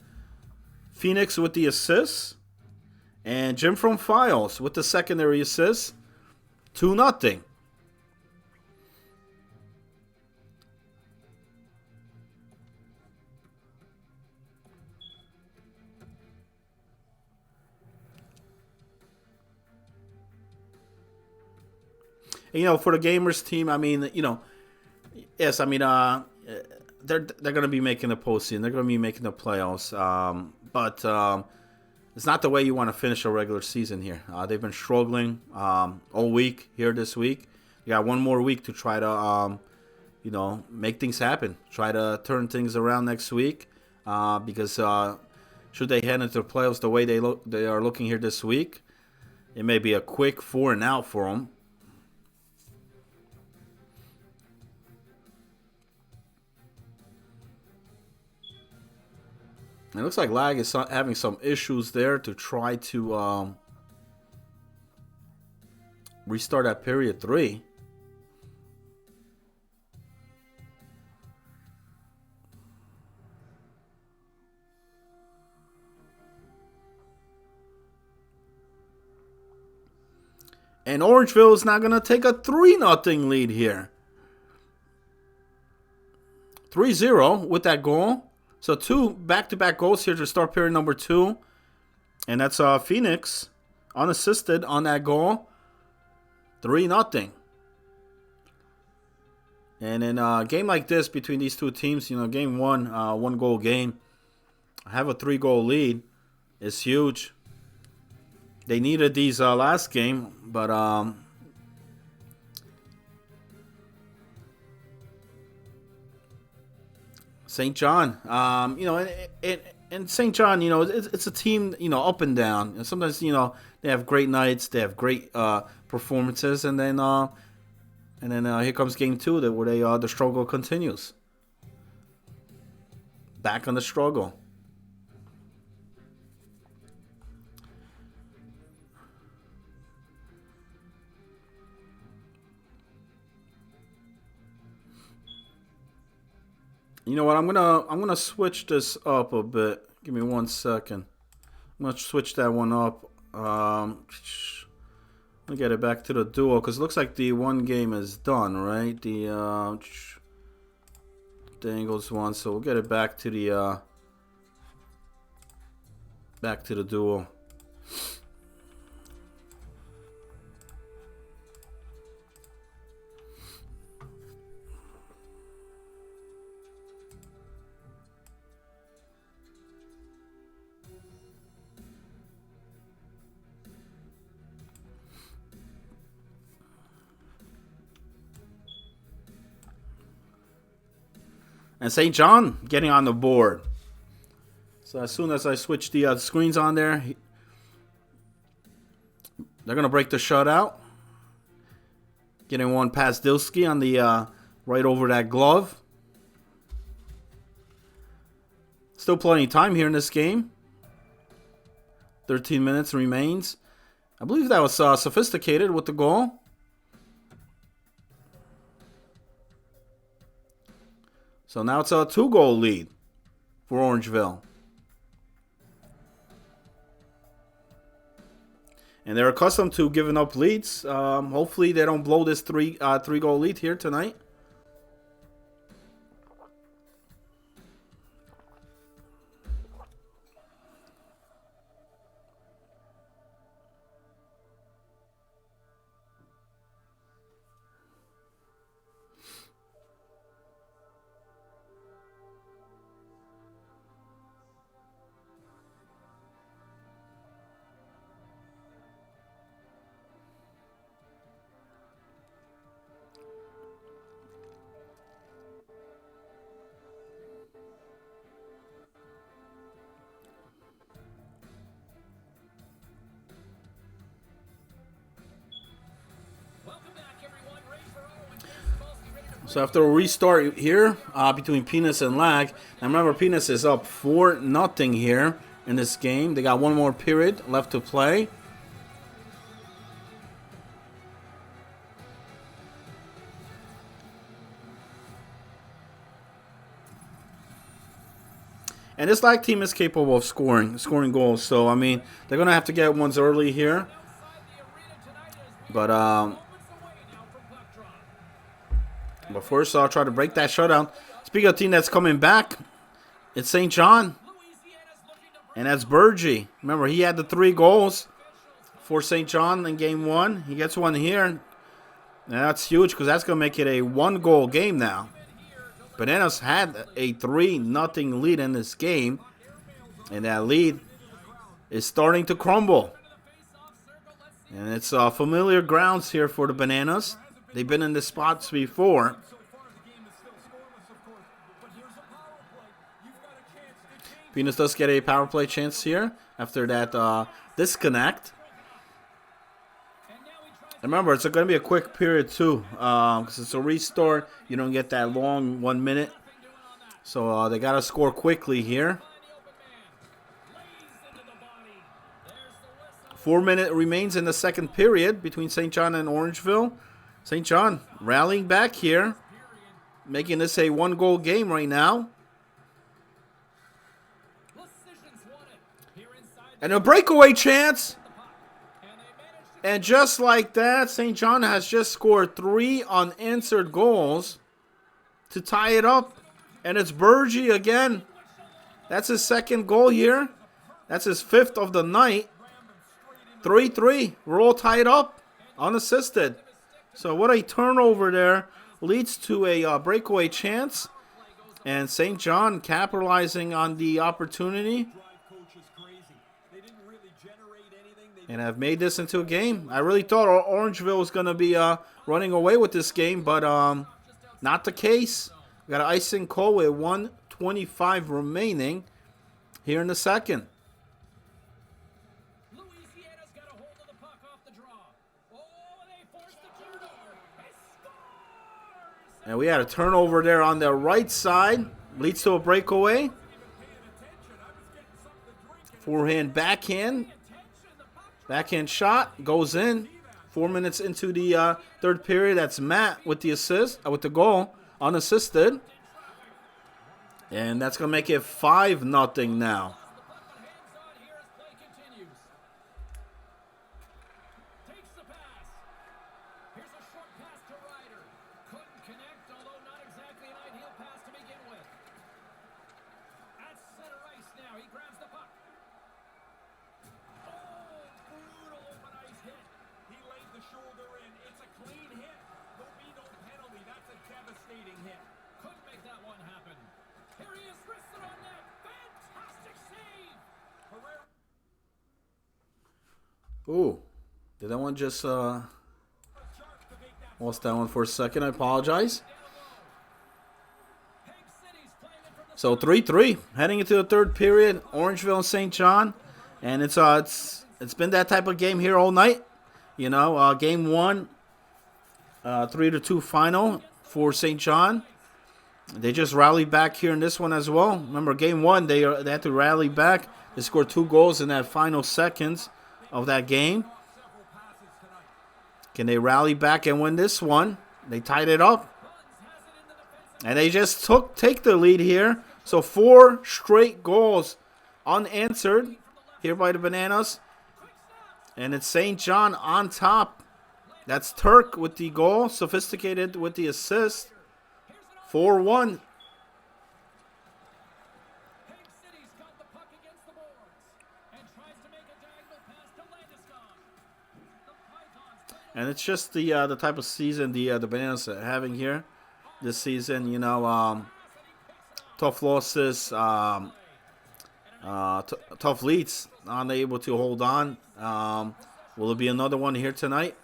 Phoenix with the assists. And Jim from Files with the secondary assist. 2-0. You know, for the Gamers team, I mean, you know, yes, I mean, they're going to be making the postseason. They're going to be making the playoffs. But it's not the way you want to finish a regular season here. They've been struggling all week here this week. You got one more week to try to, make things happen. Try to turn things around next week because should they head into the playoffs the way they are looking here this week, it may be a quick 4-and-out for them. It looks like Lag is having some issues there to try to restart at period 3. And Orangeville is now going to take a 3-0 lead here. 3-0 with that goal. So 2 back-to-back goals here to start period number 2. And that's Phoenix unassisted on that goal. 3-0. And in a game like this between these two teams, you know, game 1, 1-goal game, have a 3-goal lead is huge. They needed these last game, but St. John, and St. John, you know, it's a team, you know, up and down. And sometimes, you know, they have great nights, they have great performances, and then here comes game 2, where the struggle continues. Back on the struggle. You know what? I'm gonna switch this up a bit. Give me 1 second. I'm gonna switch that one up. Let me get it back to the duo because it looks like the one game is done, right? The Dangles one. So we'll get it back to the duo. And St. John getting on the board. So as soon as I switch the screens on there, they're going to break the shutout. Getting one past Dilsky on the right over that glove. Still plenty of time here in this game. 13 minutes remains. I believe that was Sophisticated with the goal. So now it's a 2-goal lead for Orangeville. And they're accustomed to giving up leads. Hopefully they don't blow this three-goal lead here tonight. So after a restart here between Penis and Lag, now remember Penis is up 4-0 here in this game. They got one more period left to play. And this Lag team is capable of scoring goals. So I mean, they're gonna have to get ones early here. But first, I'll try to break that shutout. Speaking of a team that's coming back, it's St. John. And that's Burgee. Remember, he had the 3 goals for St. John in game 1. He gets one here. And that's huge because that's going to make it a 1-goal game now. Bananas had a 3-0 lead in this game. And that lead is starting to crumble. And it's familiar grounds here for the Bananas. They've been in this spots before. Penis does get a power play chance here after that disconnect. And remember, it's going to be a quick period too, because it's a restart. You don't get that long 1 minute. So they got to score quickly here. 4 minutes remains in the second period between St. John and Orangeville. St. John rallying back here, making this a 1-goal game right now. And a breakaway chance. And just like that, St. John has just scored 3 unanswered goals to tie it up. And it's Burgee again. That's his 2nd goal here. That's his 5th of the night. 3-3. We're all tied up, unassisted. So what a turnover there leads to a breakaway chance. And St. John capitalizing on the opportunity. And I've made this into a game. I really thought Orangeville was going to be running away with this game, but not the case. We got an icing call with 1:25 remaining here in the second. And we had a turnover there on the right side. Leads to a breakaway. Forehand, backhand. Backhand shot. Goes in. 4 minutes into the third period. That's Matt with the assist. With the goal. Unassisted. And that's going to make it 5-0 now. Ooh, did that one just lost that one for a second? I apologize. So 3-3 heading into the third period. Orangeville and St. John, and it's been that type of game here all night. You know, game one, 3-2 final for St. John. They just rallied back here in this one as well. Remember, game one they had to rally back. They scored 2 goals in that final seconds of that game. Can they rally back and win this one? They tied it up. And they just take the lead here. So 4 straight goals unanswered here by the Bananas. And it's St. John on top. That's Turk with the goal. Sophisticated with the assist. 4-1. And it's just the type of season the Bananas are having here this season. You know, tough losses, tough leads, unable to hold on. Will there be another one here tonight?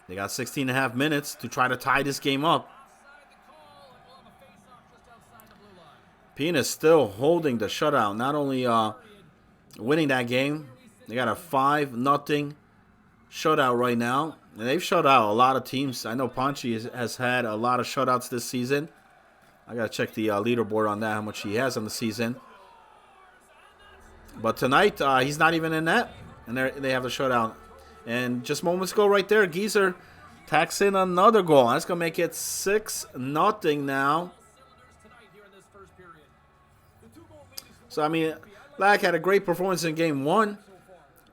They got 16.5 minutes to try to tie this game up. Penis still holding the shutout. Not only winning that game, they got a 5-0 shutout right now. And they've shut out a lot of teams. I know Ponchi has had a lot of shutouts this season. I got to check the leaderboard on that, how much he has on the season. But tonight, he's not even in that. And they have the shutout. And just moments ago right there, Geezer tacks in another goal. That's going to make it 6-0 now. So, I mean, Lag had a great performance in game one.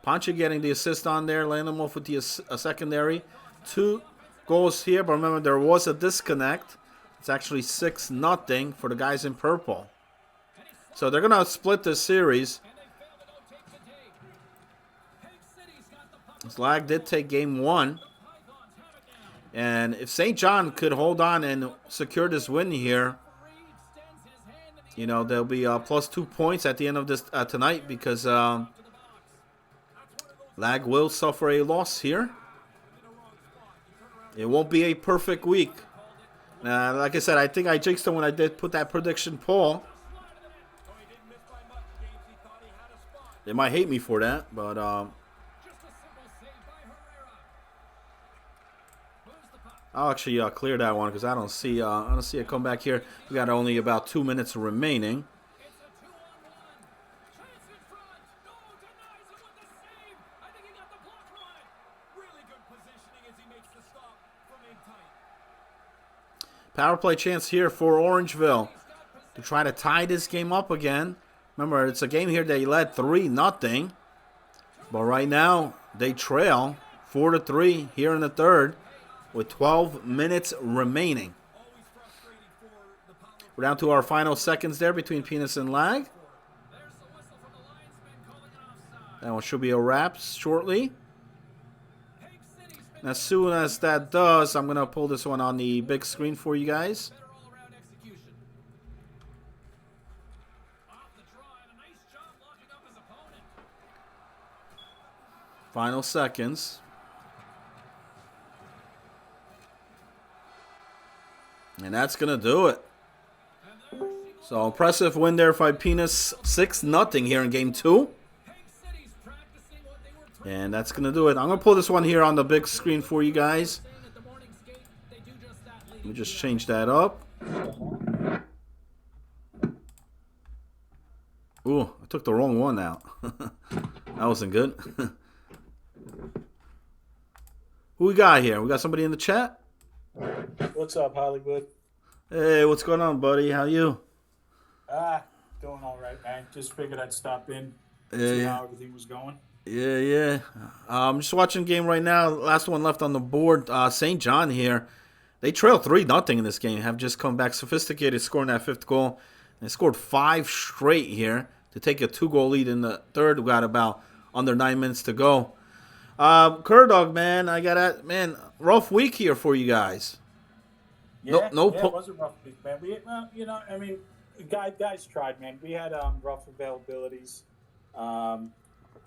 Pancha getting the assist on there, laying them off with the secondary. 2 goals here, but remember, there was a disconnect. It's actually 6-0 for the guys in purple. So they're going to split this series. Lag did take game one. And if St. John could hold on and secure this win here, you know, there'll be plus 2 points at the end of this tonight, because Lag will suffer a loss here. It won't be a perfect week. Like I said, I think I jinxed them when I did put that prediction poll. They might hate me for that, but I'll actually clear that one because I don't see a comeback here. We got only about 2 minutes remaining. Power play chance here for Orangeville to try to tie this game up again. Remember, it's a game here they led 3-0, but right now they trail 4-3 here in the third, with 12 minutes remaining. We're down to our final seconds there between Penis and Lag. That one should be a wrap shortly. And as soon as that does, I'm going to pull this one on the big screen for you guys. Final seconds. And that's going to do it. So, impressive win there by Penis. 6-0 here in game 2. And that's going to do it. I'm going to pull this one here on the big screen for you guys. Let me just change that up. Ooh, I took the wrong one out. That wasn't good. Who we got here? We got somebody in the chat? What's up, Hollywood? Hey, what's going on, buddy? How you? Doing all right, man. Just figured I'd stop in, Yeah, see yeah. how everything was going. Yeah. I'm just watching the game right now. Last one left on the board. St. John here. They trail 3-0 in this game. Have just come back sophisticated, scoring that 5th goal. They scored 5 straight here to take a 2-goal lead in the third. We got about under 9 minutes to go. Curdog, man, rough week here for you guys. Yeah, it was a rough week, man. Guys tried, man. We had rough availabilities.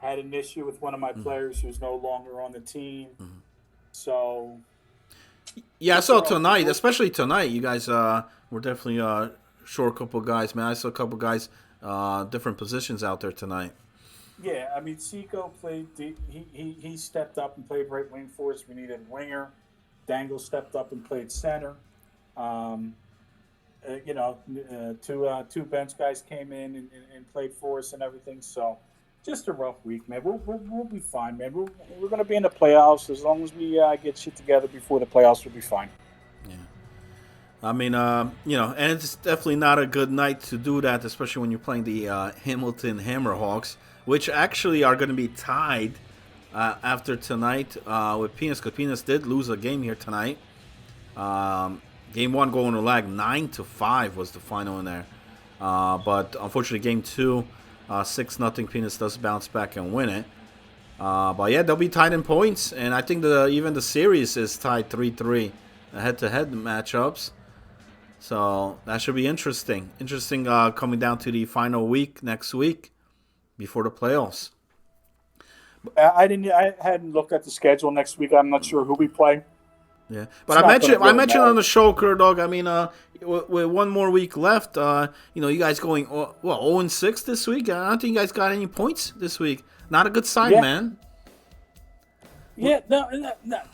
Had an issue with one of my players who's no longer on the team. So yeah, I saw tonight, especially tonight, you guys We're definitely short a couple guys, man. I saw a couple guys, different positions out there tonight. Yeah, I mean, Seco played. He stepped up and played right wing for us. We needed a winger. Dangle stepped up and played center. Um, two bench guys came in and played for us and everything. So, just a rough week, man. We'll be fine, man. We're going to be in the playoffs as long as we get shit together before the playoffs. We'll be fine. Yeah. I mean, and it's definitely not a good night to do that, especially when you're playing the Hamilton Hammerhawks, which actually are going to be tied after tonight with Penis, because Penis did lose a game here tonight. Game 1 going to lag 9-5 was the final in there. But unfortunately, Game 2, 6-0, Penis does bounce back and win it. But yeah, they'll be tied in points, and I think even the series is tied 3-3, head-to-head matchups. So that should be interesting. Interesting coming down to the final week next week before the playoffs. I hadn't looked at the schedule next week. I'm not sure who we play. Yeah, but I mentioned on the show, Kurt Dog. I mean, with one more week left, you guys going 0-6 this week. I don't think you guys got any points this week. Not a good sign, man. Yeah, no,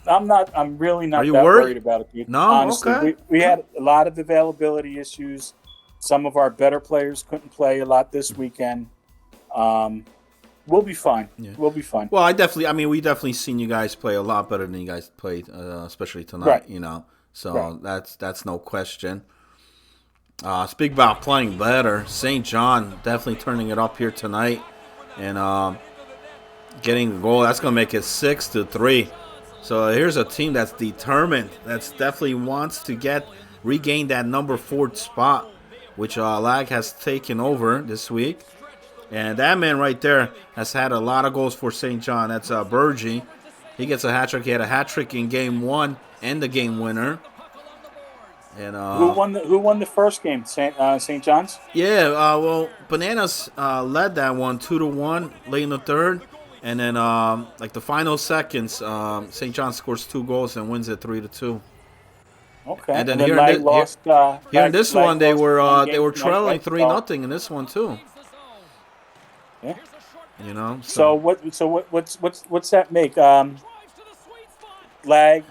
I'm not. I'm really not Are you that worried? worried about it, dude. No, honestly, okay. We had a lot of availability issues. Some of our better players couldn't play a lot this weekend. We'll be fine. Yeah. We'll be fine. Well, we definitely seen you guys play a lot better than you guys played, especially tonight. Right. So that's no question. Speak about playing better. St. John definitely turning it up here tonight, and getting a goal. That's gonna make it 6-3. So here's a team that's determined. That's definitely wants to regain that number 4 spot, which Lag has taken over this week. And that man right there has had a lot of goals for St. John. That's Burgee. He gets a hat trick. He had a hat trick in Game 1 and the game winner. And who won the first game? St. John's? Yeah. Bananas led that one 2-1 late in the third, and then the final seconds, St. John scores 2 goals and wins it 3-2. Okay. And then here in this one they were trailing 3-0 in this one too. Yeah. So what's that make? Lag. Lag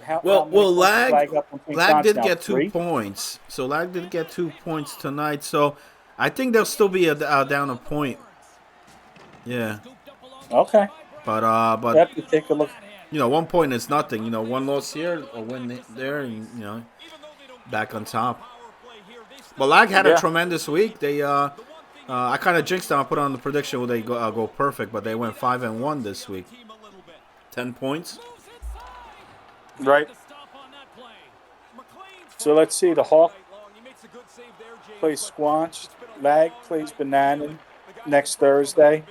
did get 2 points. So Lag did get 2 points tonight. So I think there'll still be down a point. Yeah. Okay. But you have to take a look. 1 point is nothing. One loss here, a win there, and back on top. But Lag had a tremendous week. They I kind of jinxed them. I put on the prediction where they go perfect, but they went 5-1 this week. 10 points. Right. So let's see. The Hawk plays Squanch. Lag plays Banana next Thursday.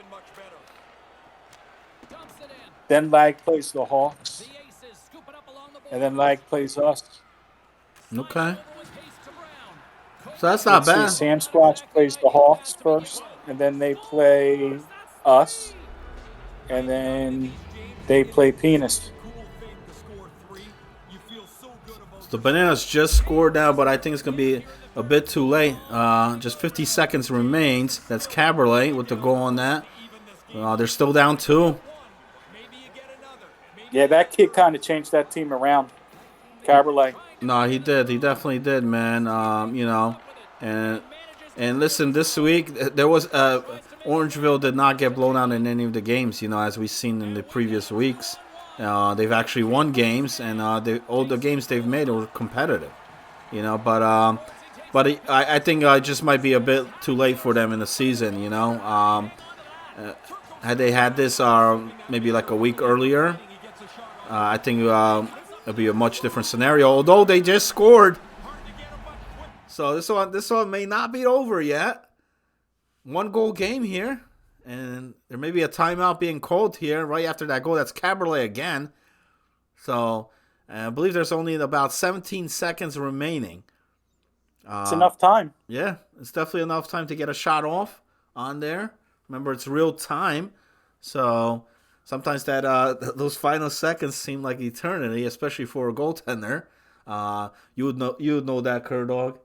Then Lag plays the Hawks. And then Lag plays us. Okay. So that's not bad. Sam Squatch plays the Hawks first, and then they play us, and then they play Penis. So the Bananas just scored now, but I think it's going to be a bit too late. Just 50 seconds remains. That's Caberlet with the goal on that. They're still down 2. Yeah, that kid kind of changed that team around. Caberlet. No, he did. He definitely did, man. And listen, this week there was Orangeville did not get blown out in any of the games. As we've seen in the previous weeks, they've actually won games, and all the games they've made were competitive. But I think it just might be a bit too late for them in the season. Had they had this maybe like a week earlier, I think it'd be a much different scenario. Although they just scored. So this one may not be over yet. 1 goal game here, and there may be a timeout being called here right after that goal. That's Caberlet again. So I believe there's only about 17 seconds remaining. It's enough time. Yeah, it's definitely enough time to get a shot off on there. Remember, it's real time, so sometimes those final seconds seem like eternity, especially for a goaltender. You would know that, Kurt Dog.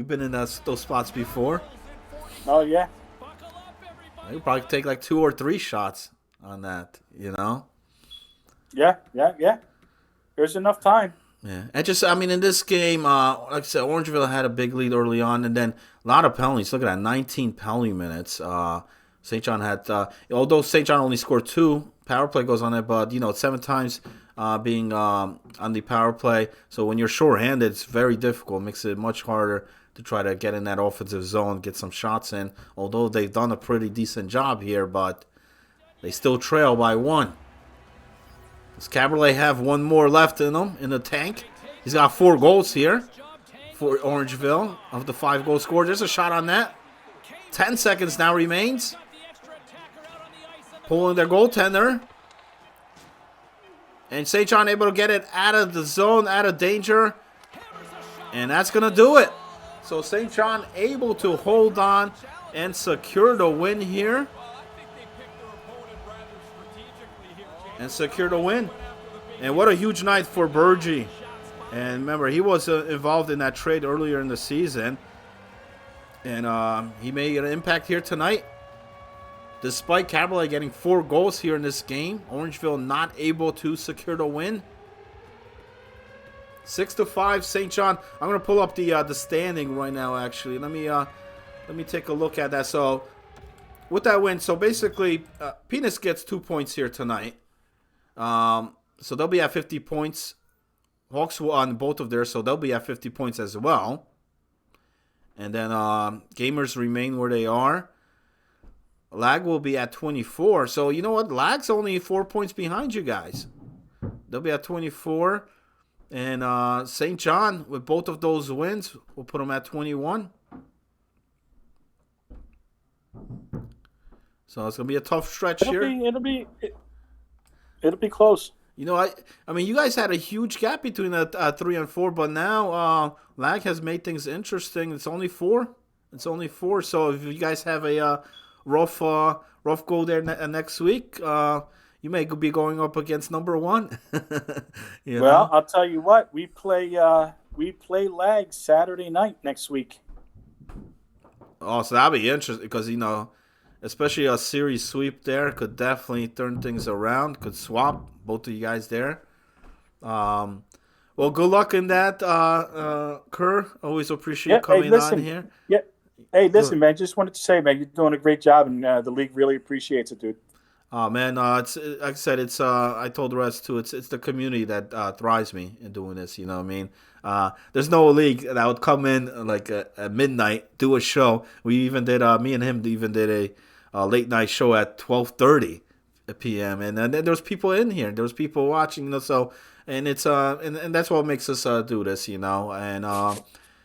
You've been in those spots before. Oh yeah. You probably take like 2 or 3 shots on that. Yeah. There's enough time. Yeah, and just in this game, like I said, Orangeville had a big lead early on, and then a lot of penalties. Look at that, 19 penalty minutes. St. John had, although St. John only scored 2, power play goes on it, but 7 times being on the power play. So when you're short-handed, it's very difficult. It makes it much harder to try to get in that offensive zone, get some shots in. Although they've done a pretty decent job here, but they still trail by 1. Does Caberlet have 1 more left in him, in the tank? He's got 4 goals here for Orangeville of the 5 goals scored. There's a shot on that. 10 seconds now remains. Pulling their goaltender. And St. John able to get it out of the zone, out of danger. And that's going to do it. So St. John able to hold on and secure the win here. And secure the win. And what a huge night for Burgee. And remember, he was involved in that trade earlier in the season. And he made an impact here tonight. Despite Caberlet getting 4 goals here in this game, Orangeville not able to secure the win. 6-5, St. John. I'm gonna pull up the standing right now. Actually, let me take a look at that. So with that win, so basically, Penis gets 2 points here tonight. So they'll be at 50 points. Hawks won both of theirs, so they'll be at 50 points as well. And then Gamers remain where they are. Lag will be at 24. So you know what? Lag's only 4 points behind you guys. They'll be at 24. And St. John, with both of those wins, will put them at 21. So it's going to be a tough stretch here. It'll be close. I mean, you guys had a huge gap between 3 and 4, but now Lag has made things interesting. It's only 4. So if you guys have a rough go there next week, you may be going up against number 1. Well, I'll tell you what. We play Lag Saturday night next week. Oh, so that'll be interesting because especially a series sweep there could definitely turn things around. Could swap both of you guys there. Well, good luck in that, Kerr. Always appreciate you coming on here. Yeah. Hey, listen, man. Just wanted to say, man, you're doing a great job, and the league really appreciates it, dude. Oh man, it's like I said, it's I told the rest too. It's the community that thrives me in doing this. You know what I mean? There's no league that would come in like at midnight, do a show. We even did me and him even did a late night show at 12:30 p.m. and then there's people in here. There's people watching. So and it's and that's what makes us do this. And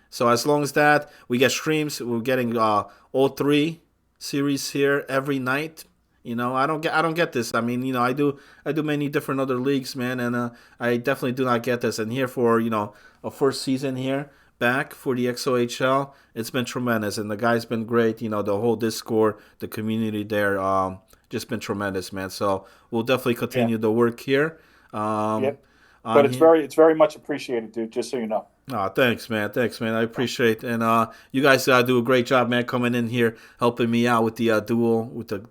so as long as that we get streams, we're getting all 3 series here every night. I don't get this. I mean, I do many different other leagues, man, and I definitely do not get this. And here for a first season here back for the XOHL, it's been tremendous, and the guy's been great. The whole Discord, the community there, just been tremendous, man. So we'll definitely continue the work here. Yep. But it's very much appreciated, dude. Just so you know. Oh, thanks, man. I appreciate it. And you guys do a great job, man, coming in here, helping me out with the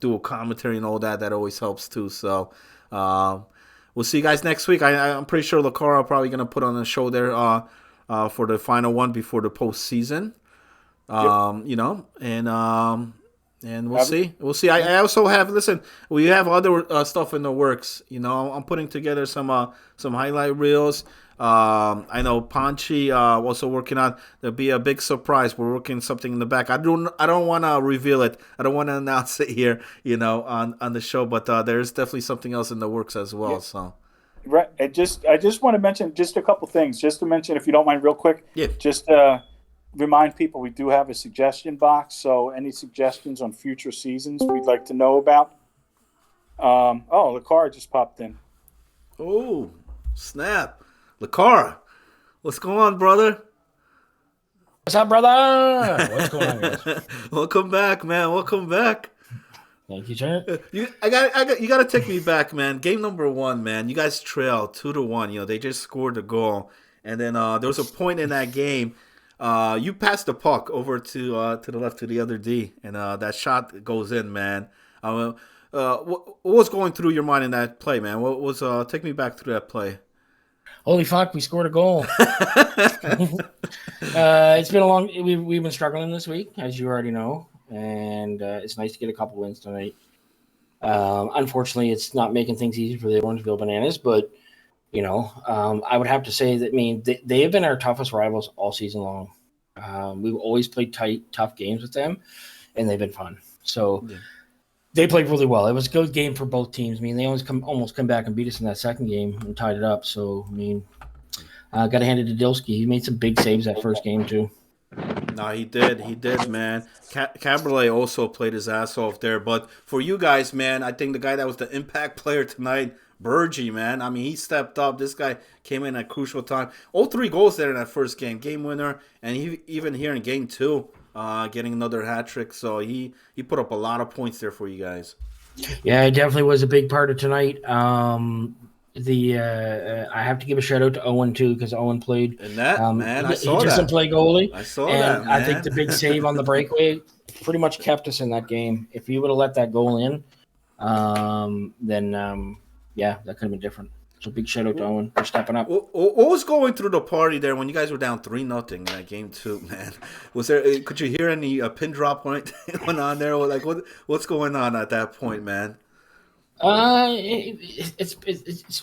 dual commentary and all that. That always helps, too. So we'll see you guys next week. I'm pretty sure Lacara probably going to put on a show there for the final one before the postseason. And we'll see. We'll see. I also have, we have other stuff in the works. I'm putting together some highlight reels. I know Panchi also working on. There'll be a big surprise. We're working something in the back. I don't want to reveal it. I don't want to announce it here, on the show. But there's definitely something else in the works as well. Yeah. So, right. I just want to mention just a couple things. Just to mention, if you don't mind, real quick. Yeah. Just remind people we do have a suggestion box. So any suggestions on future seasons we'd like to know about. The car just popped in. Oh, snap. Lacara, what's going on, brother? What's up, brother? What's going on, guys? Welcome back, man. Welcome back. Thank you, champ. You got to take me back, man. Game number 1, man. You guys trailed 2-1. They just scored a goal, and then there was a point in that game. You passed the puck over to the left to the other D, and that shot goes in, man. What was going through your mind in that play, man? What was take me back through that play? Holy fuck, we scored a goal. It's been a long. We've been struggling this week, as you already know, and it's nice to get a couple wins tonight. Unfortunately, it's not making things easy for the Orangeville Bananas, but I would have to say that. I mean, they have been our toughest rivals all season long. We've always played tight, tough games with them, and they've been fun. So. Yeah. They played really well. It was a good game for both teams. I mean, they almost come back and beat us in that second game and tied it up. So, I mean, got to hand it to Dilsky. He made some big saves that first game, too. No, he did, man. Caberlet also played his ass off there. But for you guys, man, I think the guy that was the impact player tonight, Burgie, man. I mean, he stepped up. This guy came in at a crucial time. All 3 goals there in that first game. Game winner. And even here in game 2. Getting another hat trick, so he put up a lot of points there for you guys. Yeah, it definitely was a big part of tonight. I have to give a shout out to Owen too, because Owen played. And that man, he doesn't play goalie. I saw that. Man. I think the big save on the breakaway pretty much kept us in that game. If he would have let that goal in, then that could have been different. So big shout out to Owen for stepping up. What was going through the party there when you guys were down 3-0 in that game too, man? Was there? Could you hear any pin drop when it went on there? Or like what's going on at that point, man?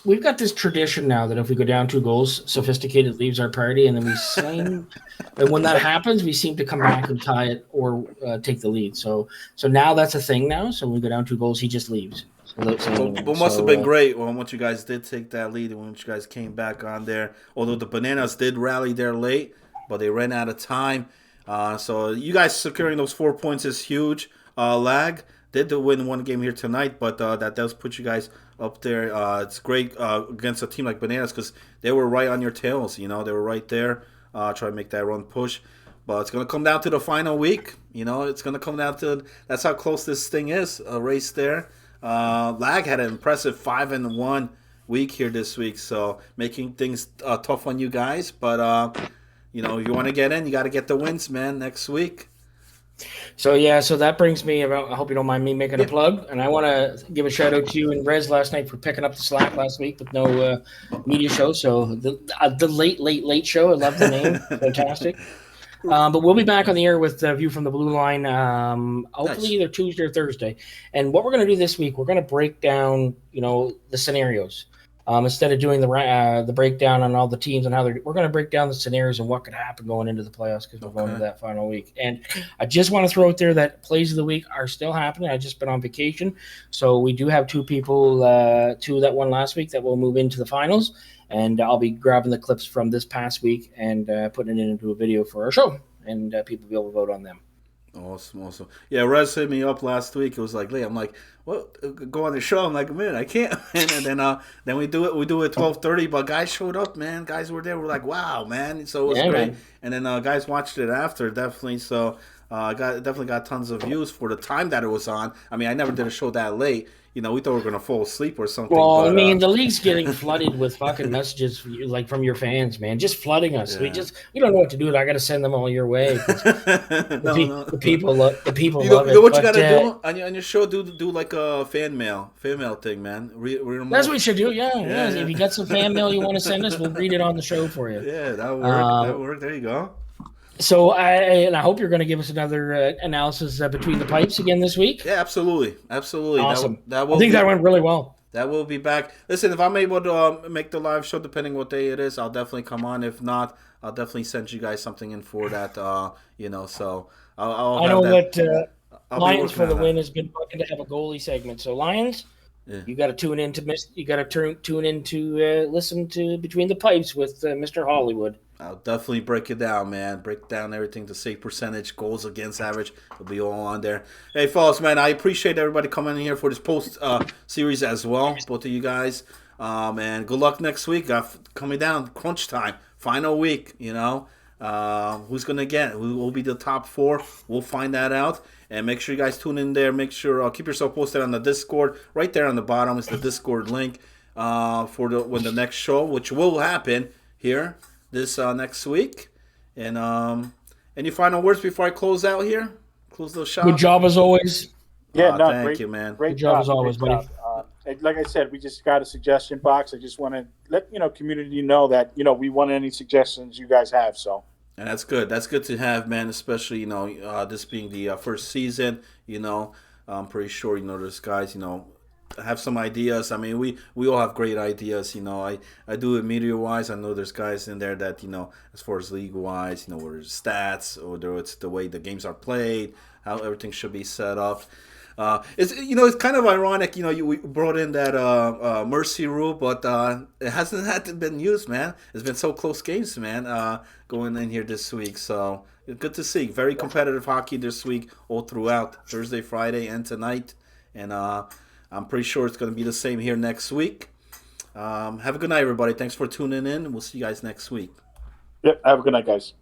We've got this tradition now that if we go down 2 goals, Sophisticated leaves our party, and then we sing. And when that happens, we seem to come back and tie it or take the lead. So now that's a thing now. So when we go down 2 goals, he just leaves. But must have been great once you guys did take that lead and once you guys came back on there. Although the Bananas did rally there late, but they ran out of time. So you guys securing those 4 points is huge. Lag did win one game here tonight, but that does put you guys up there. It's great against a team like Bananas because they were right on your tails. They were right there trying to make that run push. But it's going to come down to the final week. It's going to come down to that's how close this thing is, a race there. Lag had an impressive 5-1 week here this week, so making things tough on you guys. But you want to get in, you got to get the wins, man, next week. So that brings me about. I hope you don't mind me making a plug, and I want to give a shout out to you and Rez last night for picking up the slack last week with no media show. So the late show. I love the name, fantastic. But we'll be back on the air with View from the Blue Line, hopefully either Tuesday or Thursday. And what we're going to do this week, we're going to break down, the scenarios. Instead of doing the breakdown on all the teams and we're going to break down the scenarios and what could happen going into the playoffs because we're going to that final week. And I just want to throw out there that plays of the week are still happening. I've just been on vacation, so we do have 2 people, 2 that won last week that will move into the finals. And I'll be grabbing the clips from this past week and putting it into a video for our show, and people will be able to vote on them. Awesome. Yeah, Rez hit me up last week. It was like, I'm like, what? Go on the show. I'm like, man, I can't. And then we do it. We do it at 12:30. But guys showed up, man. Guys were there. We're like, wow, man. So it was great. Man. And then guys watched it after, definitely. So definitely got tons of views for the time that it was on. I mean, I never did a show that late. We thought we were going to fall asleep or something. Well, but, the league's getting flooded with fucking messages from your fans, man. Just flooding us. Yeah. We don't know what to do. I got to send them all your way. The people love it. You know what you got to do on your show? Do like a fan mail thing, man. That's what we should do. Yeah. If you got some fan mail you want to send us, we'll read it on the show for you. Yeah, that work. That work. There you go. So I hope you're going to give us another analysis between the pipes again this week. Yeah, absolutely. Awesome. That went really well. That will be back. Listen, if I'm able to make the live show, depending what day it is, I'll definitely come on. If not, I'll definitely send you guys something in for that. So I'll I know that Lions for the win has been looking to have a goalie segment. So Lions, you got to tune in to listen to Between the Pipes with Mr. Hollywood. I'll definitely break it down, man. Break down everything to save percentage, goals against average. It'll be all on there. Hey, fellas, man, I appreciate everybody coming in here for this post series as well. Both of you guys. And good luck next week. Coming down, crunch time, final week, Who's going to get? Who will be the top 4? We'll find that out. And make sure you guys tune in there. Make sure, keep yourself posted on the Discord. Right there on the bottom is the Discord link for when the next show, which will happen here this next week. And any final words before I close out here? Close the shop. Good job as always. Yeah, no, Thank great, you, man. great Good job job as always, great buddy. job. And like I said, we just got a suggestion box. I just want to let community know that we want any suggestions you guys have. So And that's good. That's good to have, man. Especially this being the first season. I'm pretty sure there's guys have some ideas. I mean, we all have great ideas. I do it media wise. I know there's guys in there that as far as league wise, where it's stats or whether it's the way the games are played, how everything should be set up. It's kind of ironic. We brought in that mercy rule, but it hasn't had to been used, man. It's been so close games, man. Going in here this week, so good to see. Very competitive hockey this week, all throughout Thursday, Friday, and tonight. And I'm pretty sure it's going to be the same here next week. Have a good night, everybody. Thanks for tuning in. We'll see you guys next week. yep, have a good night, guys.